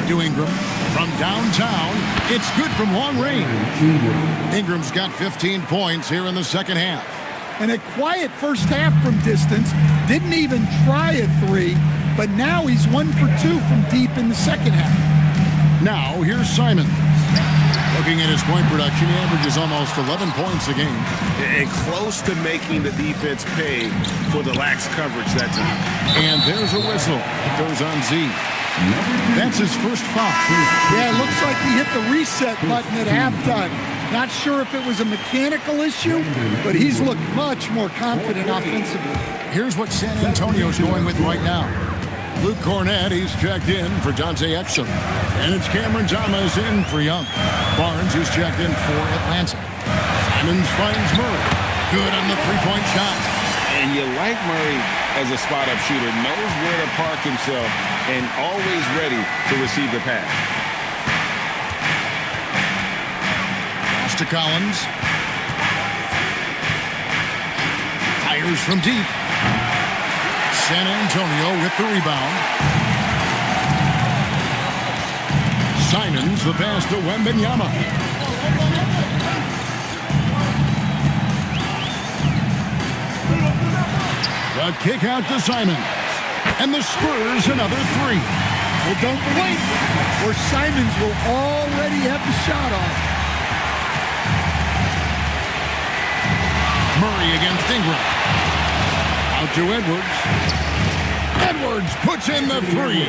To Ingram from downtown. It's good from long range. Ingram's got 15 points here in the second half. And a quiet first half from distance. Didn't even try a 3, but now he's 1 for 2 from deep in the second half. Now, here's Simon. Looking at his point production, he averages almost 11 points a game. And close to making the defense pay for the lax coverage that time. And there's a whistle. It goes on Z. That's his first foul. Yeah, it looks like he hit the reset button at halftime. Not sure if it was a mechanical issue, but he's looked much more confident offensively. Here's what San Antonio's going with right now. Luke Cornett, he's checked in for Dante Exum. And it's Cameron Thomas in for Young. Barnes, who's checked in for Atlanta. Simons finds Murray. Good on the three-point shot. And you like Murray as a spot-up shooter. Knows where to park himself and always ready to receive the pass. Pass to Collins. Fires from deep. San Antonio with the rebound. Simons the pass to Wembanyama. The kick out to Simons. And the Spurs another three. Well, don't wait, or Simons will already have the shot off. Murray against Ingram. Out to Edwards. Edwards puts in the three.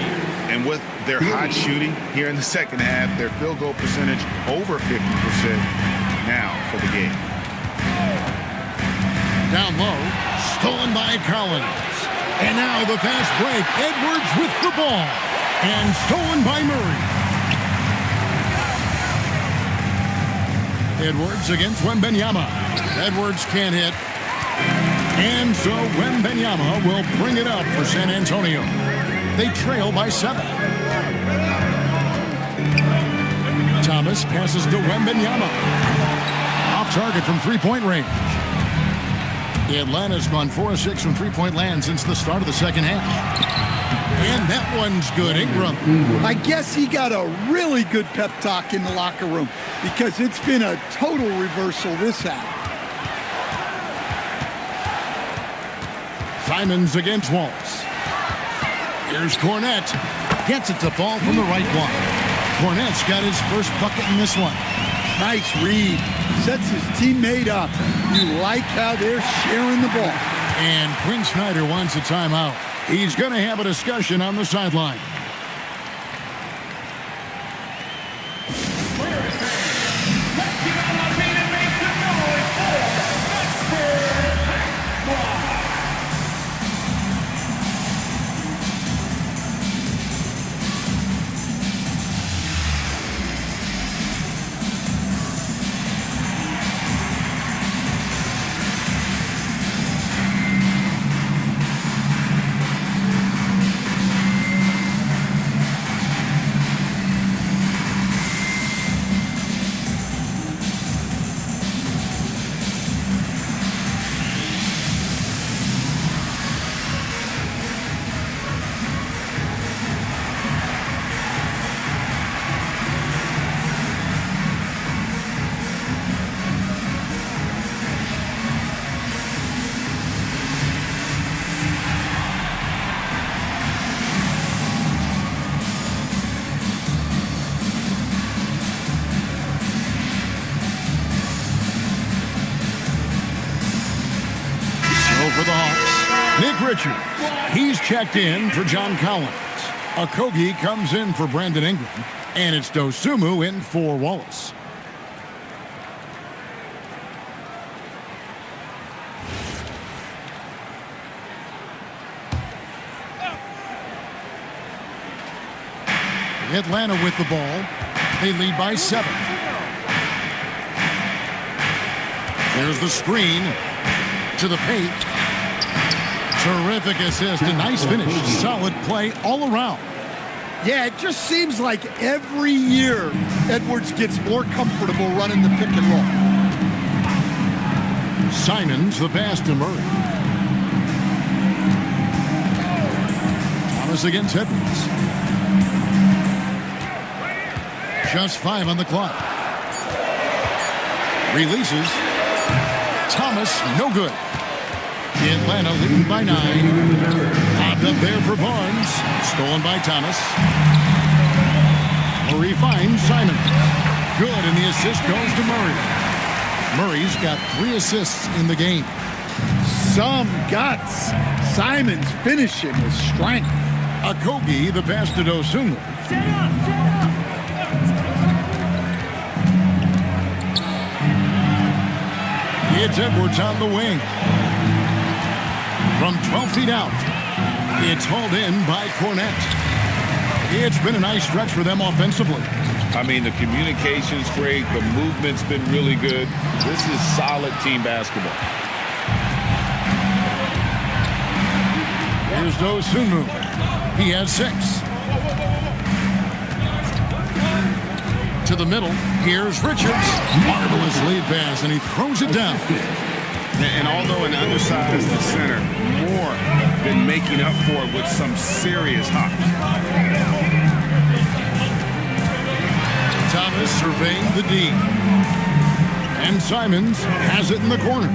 And with their hot shooting here in the second half, their field goal percentage over 50% now for the game. Down low, stolen by Collins. And now the fast break. Edwards with the ball. And stolen by Murray. Edwards against Wembanyama. Edwards can't hit. And so Wembanyama will bring it up for San Antonio. They trail by 7. Thomas passes to Wembanyama. Off target from three-point range. Atlanta's gone 4 of 6 from three-point land since the start of the second half. And that one's good. Ingram. I guess he got a really good pep talk in the locker room because it's been a total reversal this half. Simons against Wallace. Here's Cornett. Gets it to fall from the right block. Cornett's got his first bucket in this one. Nice read. Sets his teammate up. You like how they're sharing the ball. And Quinn Snyder wants a timeout. He's going to have a discussion on the sideline. For the Hawks, Nick Richards. He's checked in for John Collins. Okogie comes in for Brandon Ingram. And it's Dosumu in for Wallace. Atlanta with the ball. They lead by 7. There's the screen to the paint. Terrific assist, a nice finish. Solid play all around. Yeah, it just seems like every year Edwards gets more comfortable running the pick and roll. Simons the pass to Murray. Thomas against Edwards. Just 5 on the clock. Releases. Thomas, no good. Atlanta leading by 9. Popped up there for Barnes. Stolen by Thomas. Murray finds Simon. Good, and the assist goes to Murray. Murray's got 3 assists in the game. Some guts. Simon's finishing with strength. Akogi, the pass to Dosunmu. It's Edwards on the wing. From 12 feet out, it's hauled in by Cornett. It's been a nice stretch for them offensively. I mean, the communication's great. The movement's been really good. This is solid team basketball. Here's Dosunmu. He has 6. To the middle. Here's Richards. Marvelous lead pass, and he throws it down. And although an undersized center, more than making up for it with some serious hops. Thomas surveying the D. And Simons has it in the corner.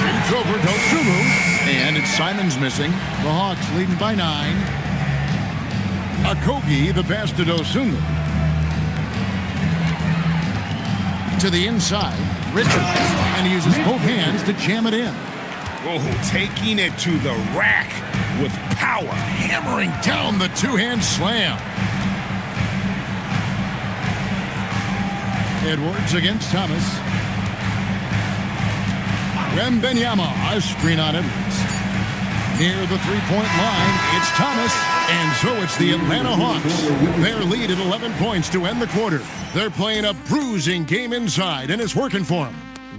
Shoots over Dosunmu. And it's Simons missing. The Hawks leading by 9. Akogi, the pass to Dosunmu. To the inside, Richards. And he uses both hands to jam it in. Oh, taking it to the rack with power. Hammering down the 2-hand slam. Edwards against Thomas. Wembanyama, a screen on Edwards. Near the 3-point line, it's Thomas. And so it's the Atlanta Hawks. Their lead at 11 points to end the quarter. They're playing a bruising game inside, and it's working for them.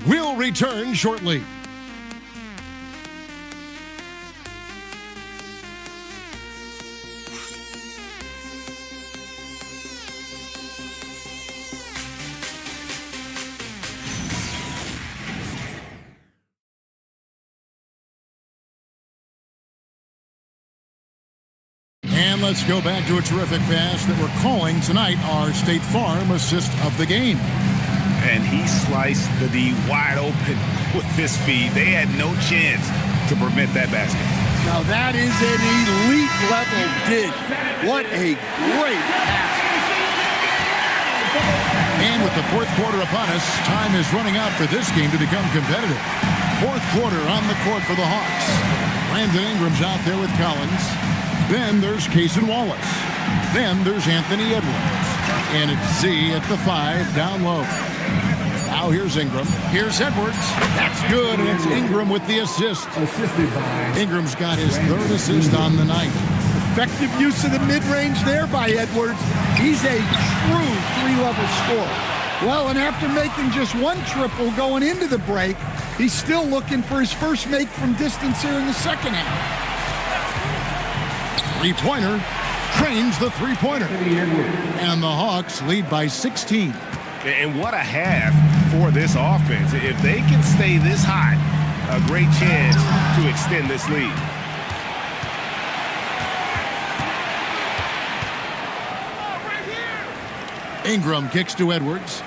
We'll return shortly. And let's go back to a terrific pass that we're calling tonight our State Farm assist of the game. And he sliced the D wide open with his feet. They had no chance to prevent that basket. Now that is an elite level dish. What a great pass. And with the 4th quarter upon us, time is running out for this game to become competitive. 4th quarter on the court for the Hawks. Brandon Ingram's out there with Collins. Then there's Cason Wallace. Then there's Anthony Edwards. And it's Z at the 5 down low. Now here's Ingram. Here's Edwards. That's good, and it's Ingram with the assist. Assisted by Ingram's got his 3rd assist on the night. Effective use of the mid-range there by Edwards. He's a true 3-level scorer. Well, and after making just 1 triple going into the break, he's still looking for his first make from distance here in the second half. 3-pointer, trains the 3-pointer. And the Hawks lead by 16. And what a half for this offense. If they can stay this hot, a great chance to extend this lead. Ingram kicks to Edwards.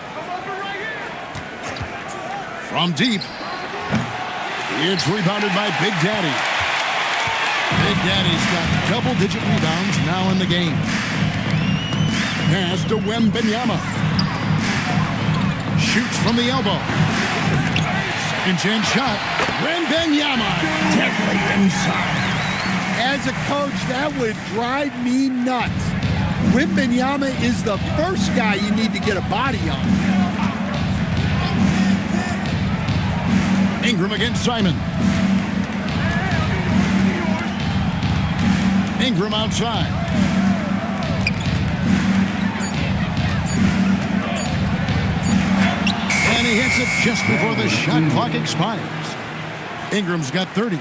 From deep. It's rebounded by Big Daddy. Big Daddy's got double-digit rebounds now in the game. Pass to Wembanyama. Shoots from the elbow. Second chance shot. Wembanyama deadly inside. As a coach, that would drive me nuts. Wembanyama is the first guy you need to get a body on. Ingram against Simon. Ingram outside. And he hits it just before the shot clock expires. Ingram's got 30.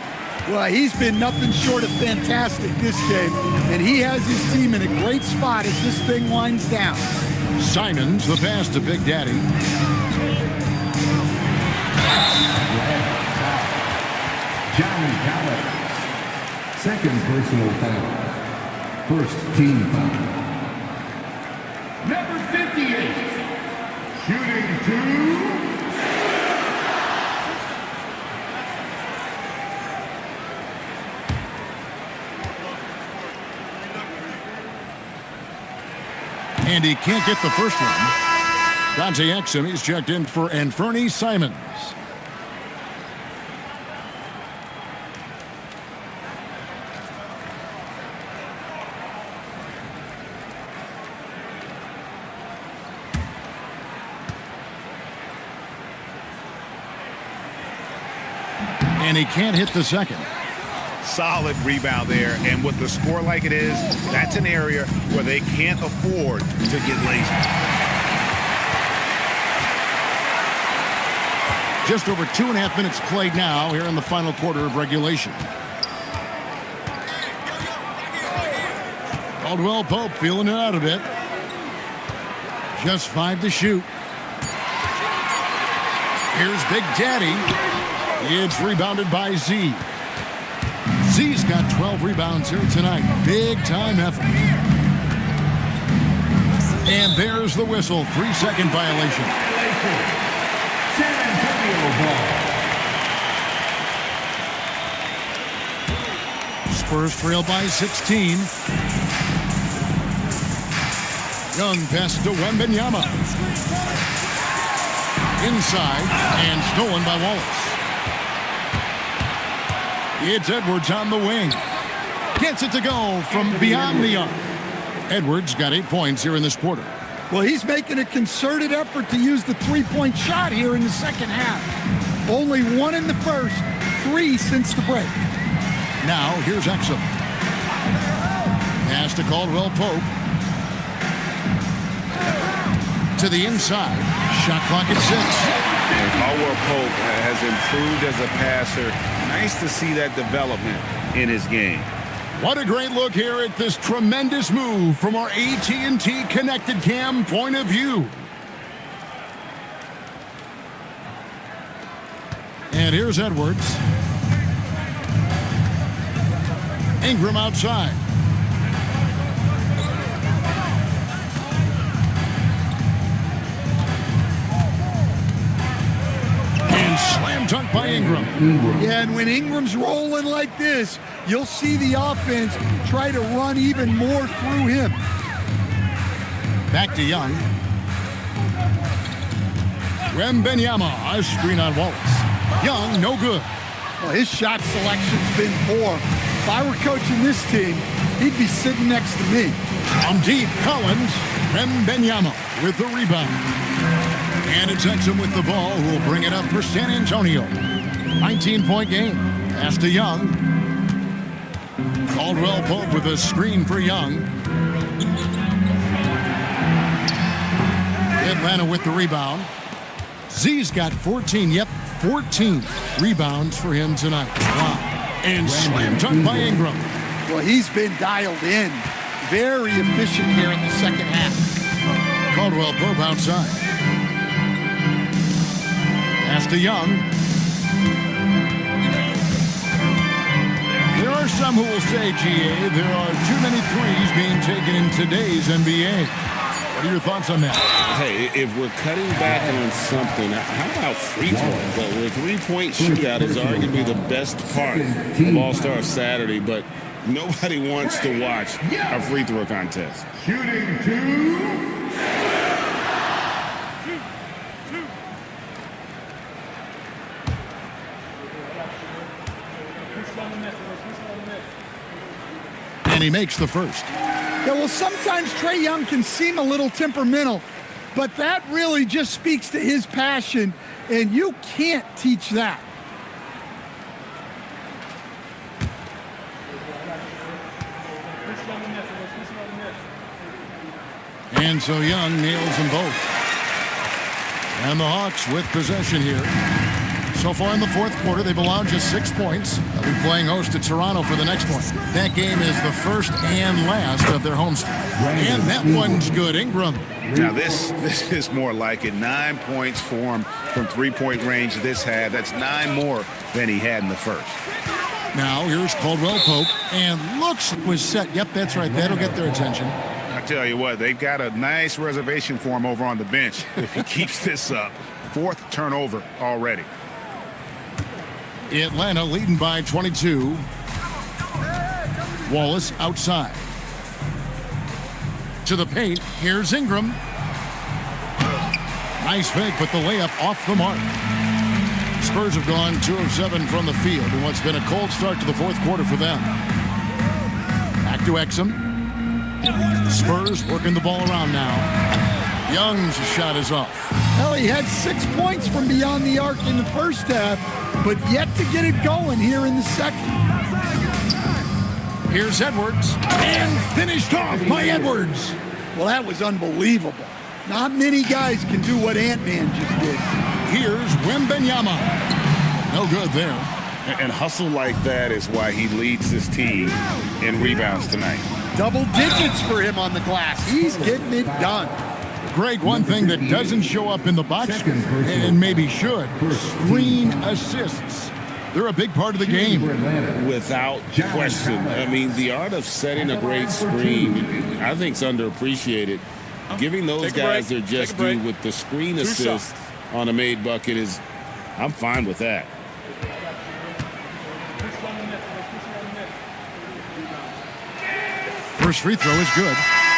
Well, he's been nothing short of fantastic this game, and he has his team in a great spot as this thing winds down. Simons, the pass to Big Daddy. John Collins. Second personal foul. First team foul. Number 58. Shooting 2. And he can't get the first one. Dante Exum is checked in for Anferny Simons. And he can't hit the second. Solid rebound there, and with the score like it is, that's an area where they can't afford to get lazy. Just over 2.5 minutes played now here in the final quarter of regulation. Caldwell Pope feeling it out a bit. Just 5 to shoot. Here's Big Daddy. It's rebounded by Z. Z's got 12 rebounds here tonight. Big time effort. And there's the whistle. 3-second violation. San Antonio ball. Spurs trail by 16. Young pass to Wembanyama. Inside and stolen by Wallace. It's Edwards on the wing. Gets it to go from beyond the arc. Edwards got 8 points here in this quarter. Well, he's making a concerted effort to use the three-point shot here in the second half. Only 1 in the first, 3 since the break. Now, here's Exum. Pass to Caldwell Pope. To the inside. Shot clock at 6. Caldwell Pope has improved as a passer. Nice to see that development in his game. What a great look here at this tremendous move from our AT&T Connected Cam point of view. And here's Edwards. Ingram outside. Slam dunk by Ingram. Yeah, and when Ingram's rolling like this, you'll see the offense try to run even more through him. Back to Young. Wembanyama, a screen on Wallace. Young, no good. Well, his shot selection's been poor. If I were coaching this team, he'd be sitting next to me. From deep, Collins. Wembanyama with the rebound. And it's Exum with the ball, who will bring it up for San Antonio. 19-point game. Pass to Young. Caldwell Pope with a screen for Young. Atlanta with the rebound. Z's got 14. Yep, 14 rebounds for him tonight. Wow. And slam dunk by Ingram. Well, he's been dialed in. Very efficient here in the second half. Caldwell Pope outside. Pass to Young. There are some who will say, GA, there are too many threes being taken in today's NBA. What are your thoughts on that? Hey, if we're cutting back on something, how about free throws? The three-point shootout is arguably the best part of All-Star Saturday, but nobody wants to watch a free throw contest. Shooting 2. And he makes the first. Yeah, well, sometimes Trae Young can seem a little temperamental, but that really just speaks to his passion, and you can't teach that. And so Young nails them both. And the Hawks with possession here. So far in the fourth quarter, they've allowed just 6 points. They'll be playing host to Toronto for the next one. That game is the first and last of their home stretch. And that one's good. Ingram. Now this is more like it. 9 points for him from three-point range this half. That's 9 more than he had in the first. Now here's Caldwell Pope. And looks was set. Yep, that's right. That'll get their attention. I tell you what, they've got a nice reservation for him over on the bench if he keeps this up. 4th turnover already. Atlanta leading by 22. Wallace outside. To the paint. Here's Ingram. Nice fake, but the layup off the mark. Spurs have gone 2 of 7 from the field in what's been a cold start to the fourth quarter for them. Back to Exum. Spurs working the ball around now. Young's shot is off. Well, he had 6 points from beyond the arc in the first half, but yet to get it going here in the second. Here's Edwards. And finished off by Edwards. Well, that was unbelievable. Not many guys can do what Ant-Man just did. Here's Wembanyama. No good there. And hustle like that is why he leads this team in rebounds tonight. Double digits for him on the glass. He's getting it done. Greg, one thing that doesn't show up in the box score, and maybe should, screen assists. They're a big part of the game. Without question. I mean, the art of setting a great screen, I think, is underappreciated. Giving those guys their just due with the screen assist on a made bucket is, I'm fine with that. First free throw is good.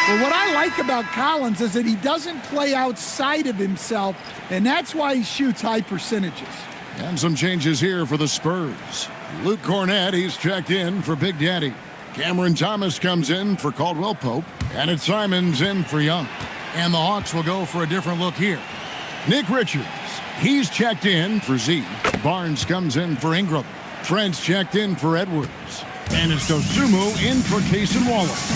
Well, what I like about Collins is that he doesn't play outside of himself, and that's why he shoots high percentages. And some changes here for the Spurs. Luke Cornett, he's checked in for Big Daddy. Cameron Thomas comes in for Caldwell Pope. And it's Simons in for Young. And the Hawks will go for a different look here. Nick Richards, he's checked in for Z. Barnes comes in for Ingram. Trent's checked in for Edwards. And it's Dosumu in for Cason Wallace.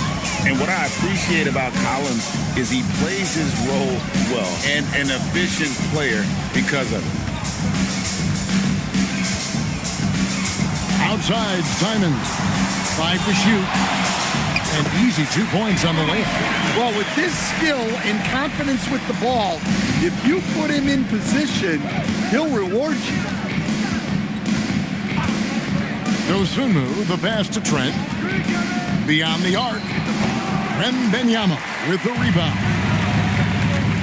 And what I appreciate about Collins is he plays his role well and an efficient player because of it. Outside, Simons. 5 to shoot. And easy 2 points on the layup. Well, with his skill and confidence with the ball, if you put him in position, he'll reward you. Dosunmu, the pass to Trent. Beyond the arc. Wembanyama with the rebound.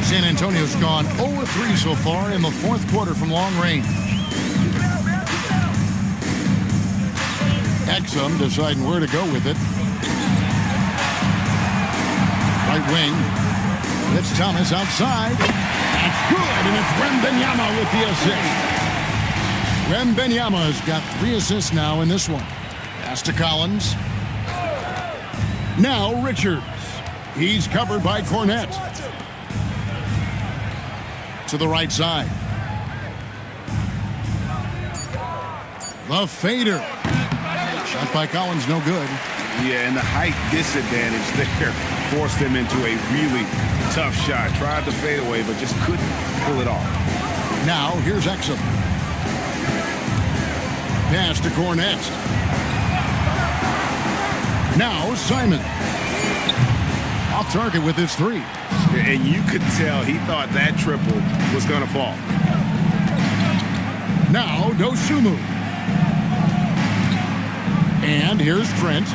San Antonio's gone 0-3 so far in the fourth quarter from long range. Exum deciding where to go with it. Right wing. It's Thomas outside. That's good, and it's Wembanyama with the assist. Wembanyama's got 3 assists now in this one. Pass to Collins. Now Richards. He's covered by Cornett. To the right side. The fader. Shot by Collins, no good. Yeah, and the height disadvantage there forced him into a really tough shot. Tried to fade away, but just couldn't pull it off. Now, here's Exum. Pass to Cornett. Now, Simon. Off target with his 3. And you could tell he thought that triple was going to fall. Now, Dosunmu. And here's Trent.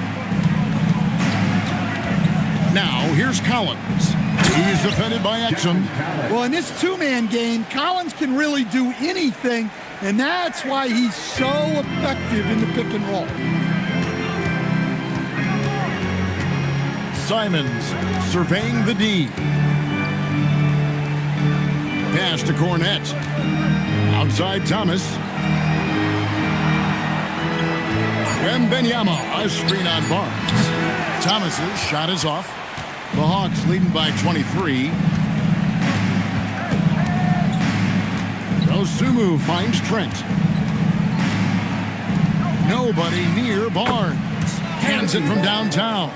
Now, here's Collins. He's defended by Exum. Well, in this 2-man game, Collins can really do anything, and that's why he's so effective in the pick and roll. Simons surveying the D. Pass to Cornett. Outside Thomas. Wembanyama, a screen on Barnes. Thomas's shot is off. The Hawks leading by 23. Dosunmu finds Trent. Nobody near Barnes. Hands it from downtown.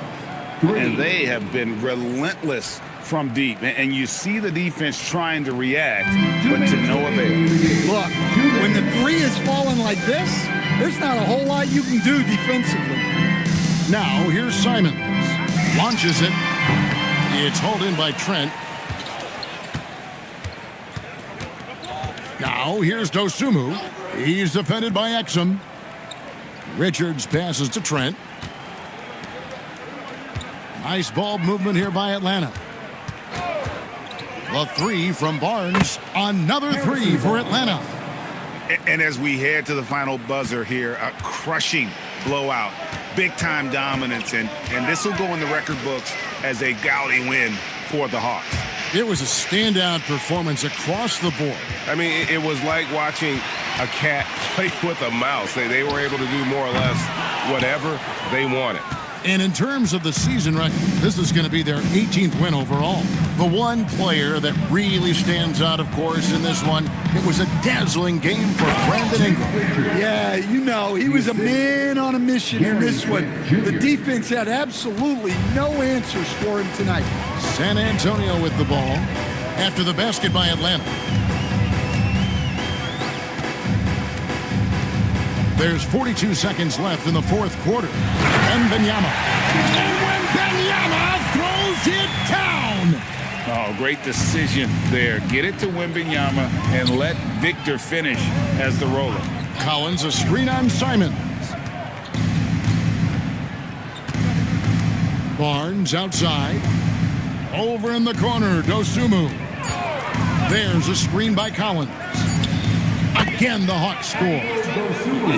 And they have been relentless from deep. And you see the defense trying to react, but to no avail. Look, when the 3 is falling like this, there's not a whole lot you can do defensively. Now, here's Simons. Launches it. It's hauled in by Trent. Now, here's Dosunmu. He's defended by Exum. Richards passes to Trent. Nice ball movement here by Atlanta. The 3 from Barnes. Another 3 for Atlanta. And as we head to the final buzzer here, a crushing blowout big-time dominance, and this will go in the record books as a gaudy win for the Hawks. It was a standout performance across the board. I mean, it was like watching a cat play with a mouse. They were able to do more or less whatever they wanted. And in terms of the season record, this is going to be their 18th win overall. The one player that really stands out, of course, in this one, it was a dazzling game for Brandon Ingram. Yeah, you know, he was a man on a mission in this one. The defense had absolutely no answers for him tonight. San Antonio with the ball after the basket by Atlanta. There's 42 seconds left in the fourth quarter. Wembanyama. And Wembanyama throws it down. Oh, great decision there. Get it to Wembanyama and let Victor finish as the roller. Collins, a screen on Simon. Barnes outside. Over in the corner, Dosunmu. There's a screen by Collins. Again, the Hawks score.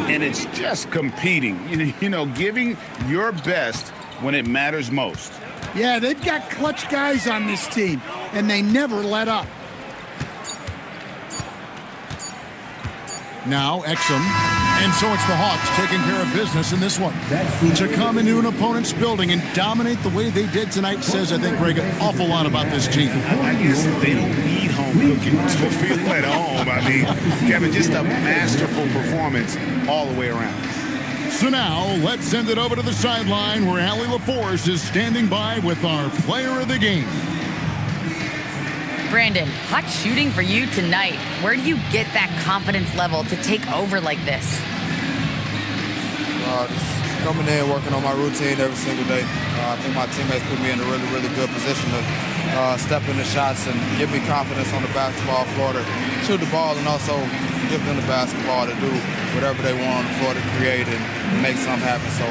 And it's just competing, you know, giving your best when it matters most. Yeah, they've got clutch guys on this team, and they never let up. Now Exum, and so it's the Hawks taking care of business in this one. To come into an opponent's building and dominate the way they did tonight says, I think, Greg, an awful lot about this team. I guess they don't need home cooking to feel at home. I mean, Kevin, just a masterful performance all the way around. So now let's send it over to the sideline where Allie LaForce is standing by with our player of the game. Brandon, hot shooting for you tonight. Where do you get that confidence level to take over like this? Just coming in, working on my routine every single day. I think my teammates put me in a really, really good position to step in the shots and give me confidence on the basketball floor to shoot the ball and also give them the basketball to do whatever they want on the floor to create and make something happen. So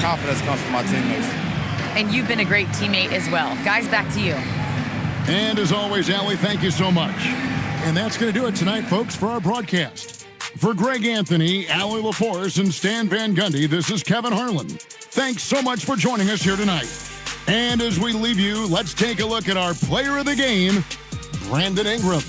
confidence comes from my teammates. And you've been a great teammate as well. Guys, back to you. And as always, Allie, thank you so much. And that's going to do it tonight, folks, for our broadcast. For Greg Anthony, Allie LaForce, and Stan Van Gundy, this is Kevin Harlan. Thanks so much for joining us here tonight. And as we leave you, let's take a look at our player of the game, Brandon Ingram.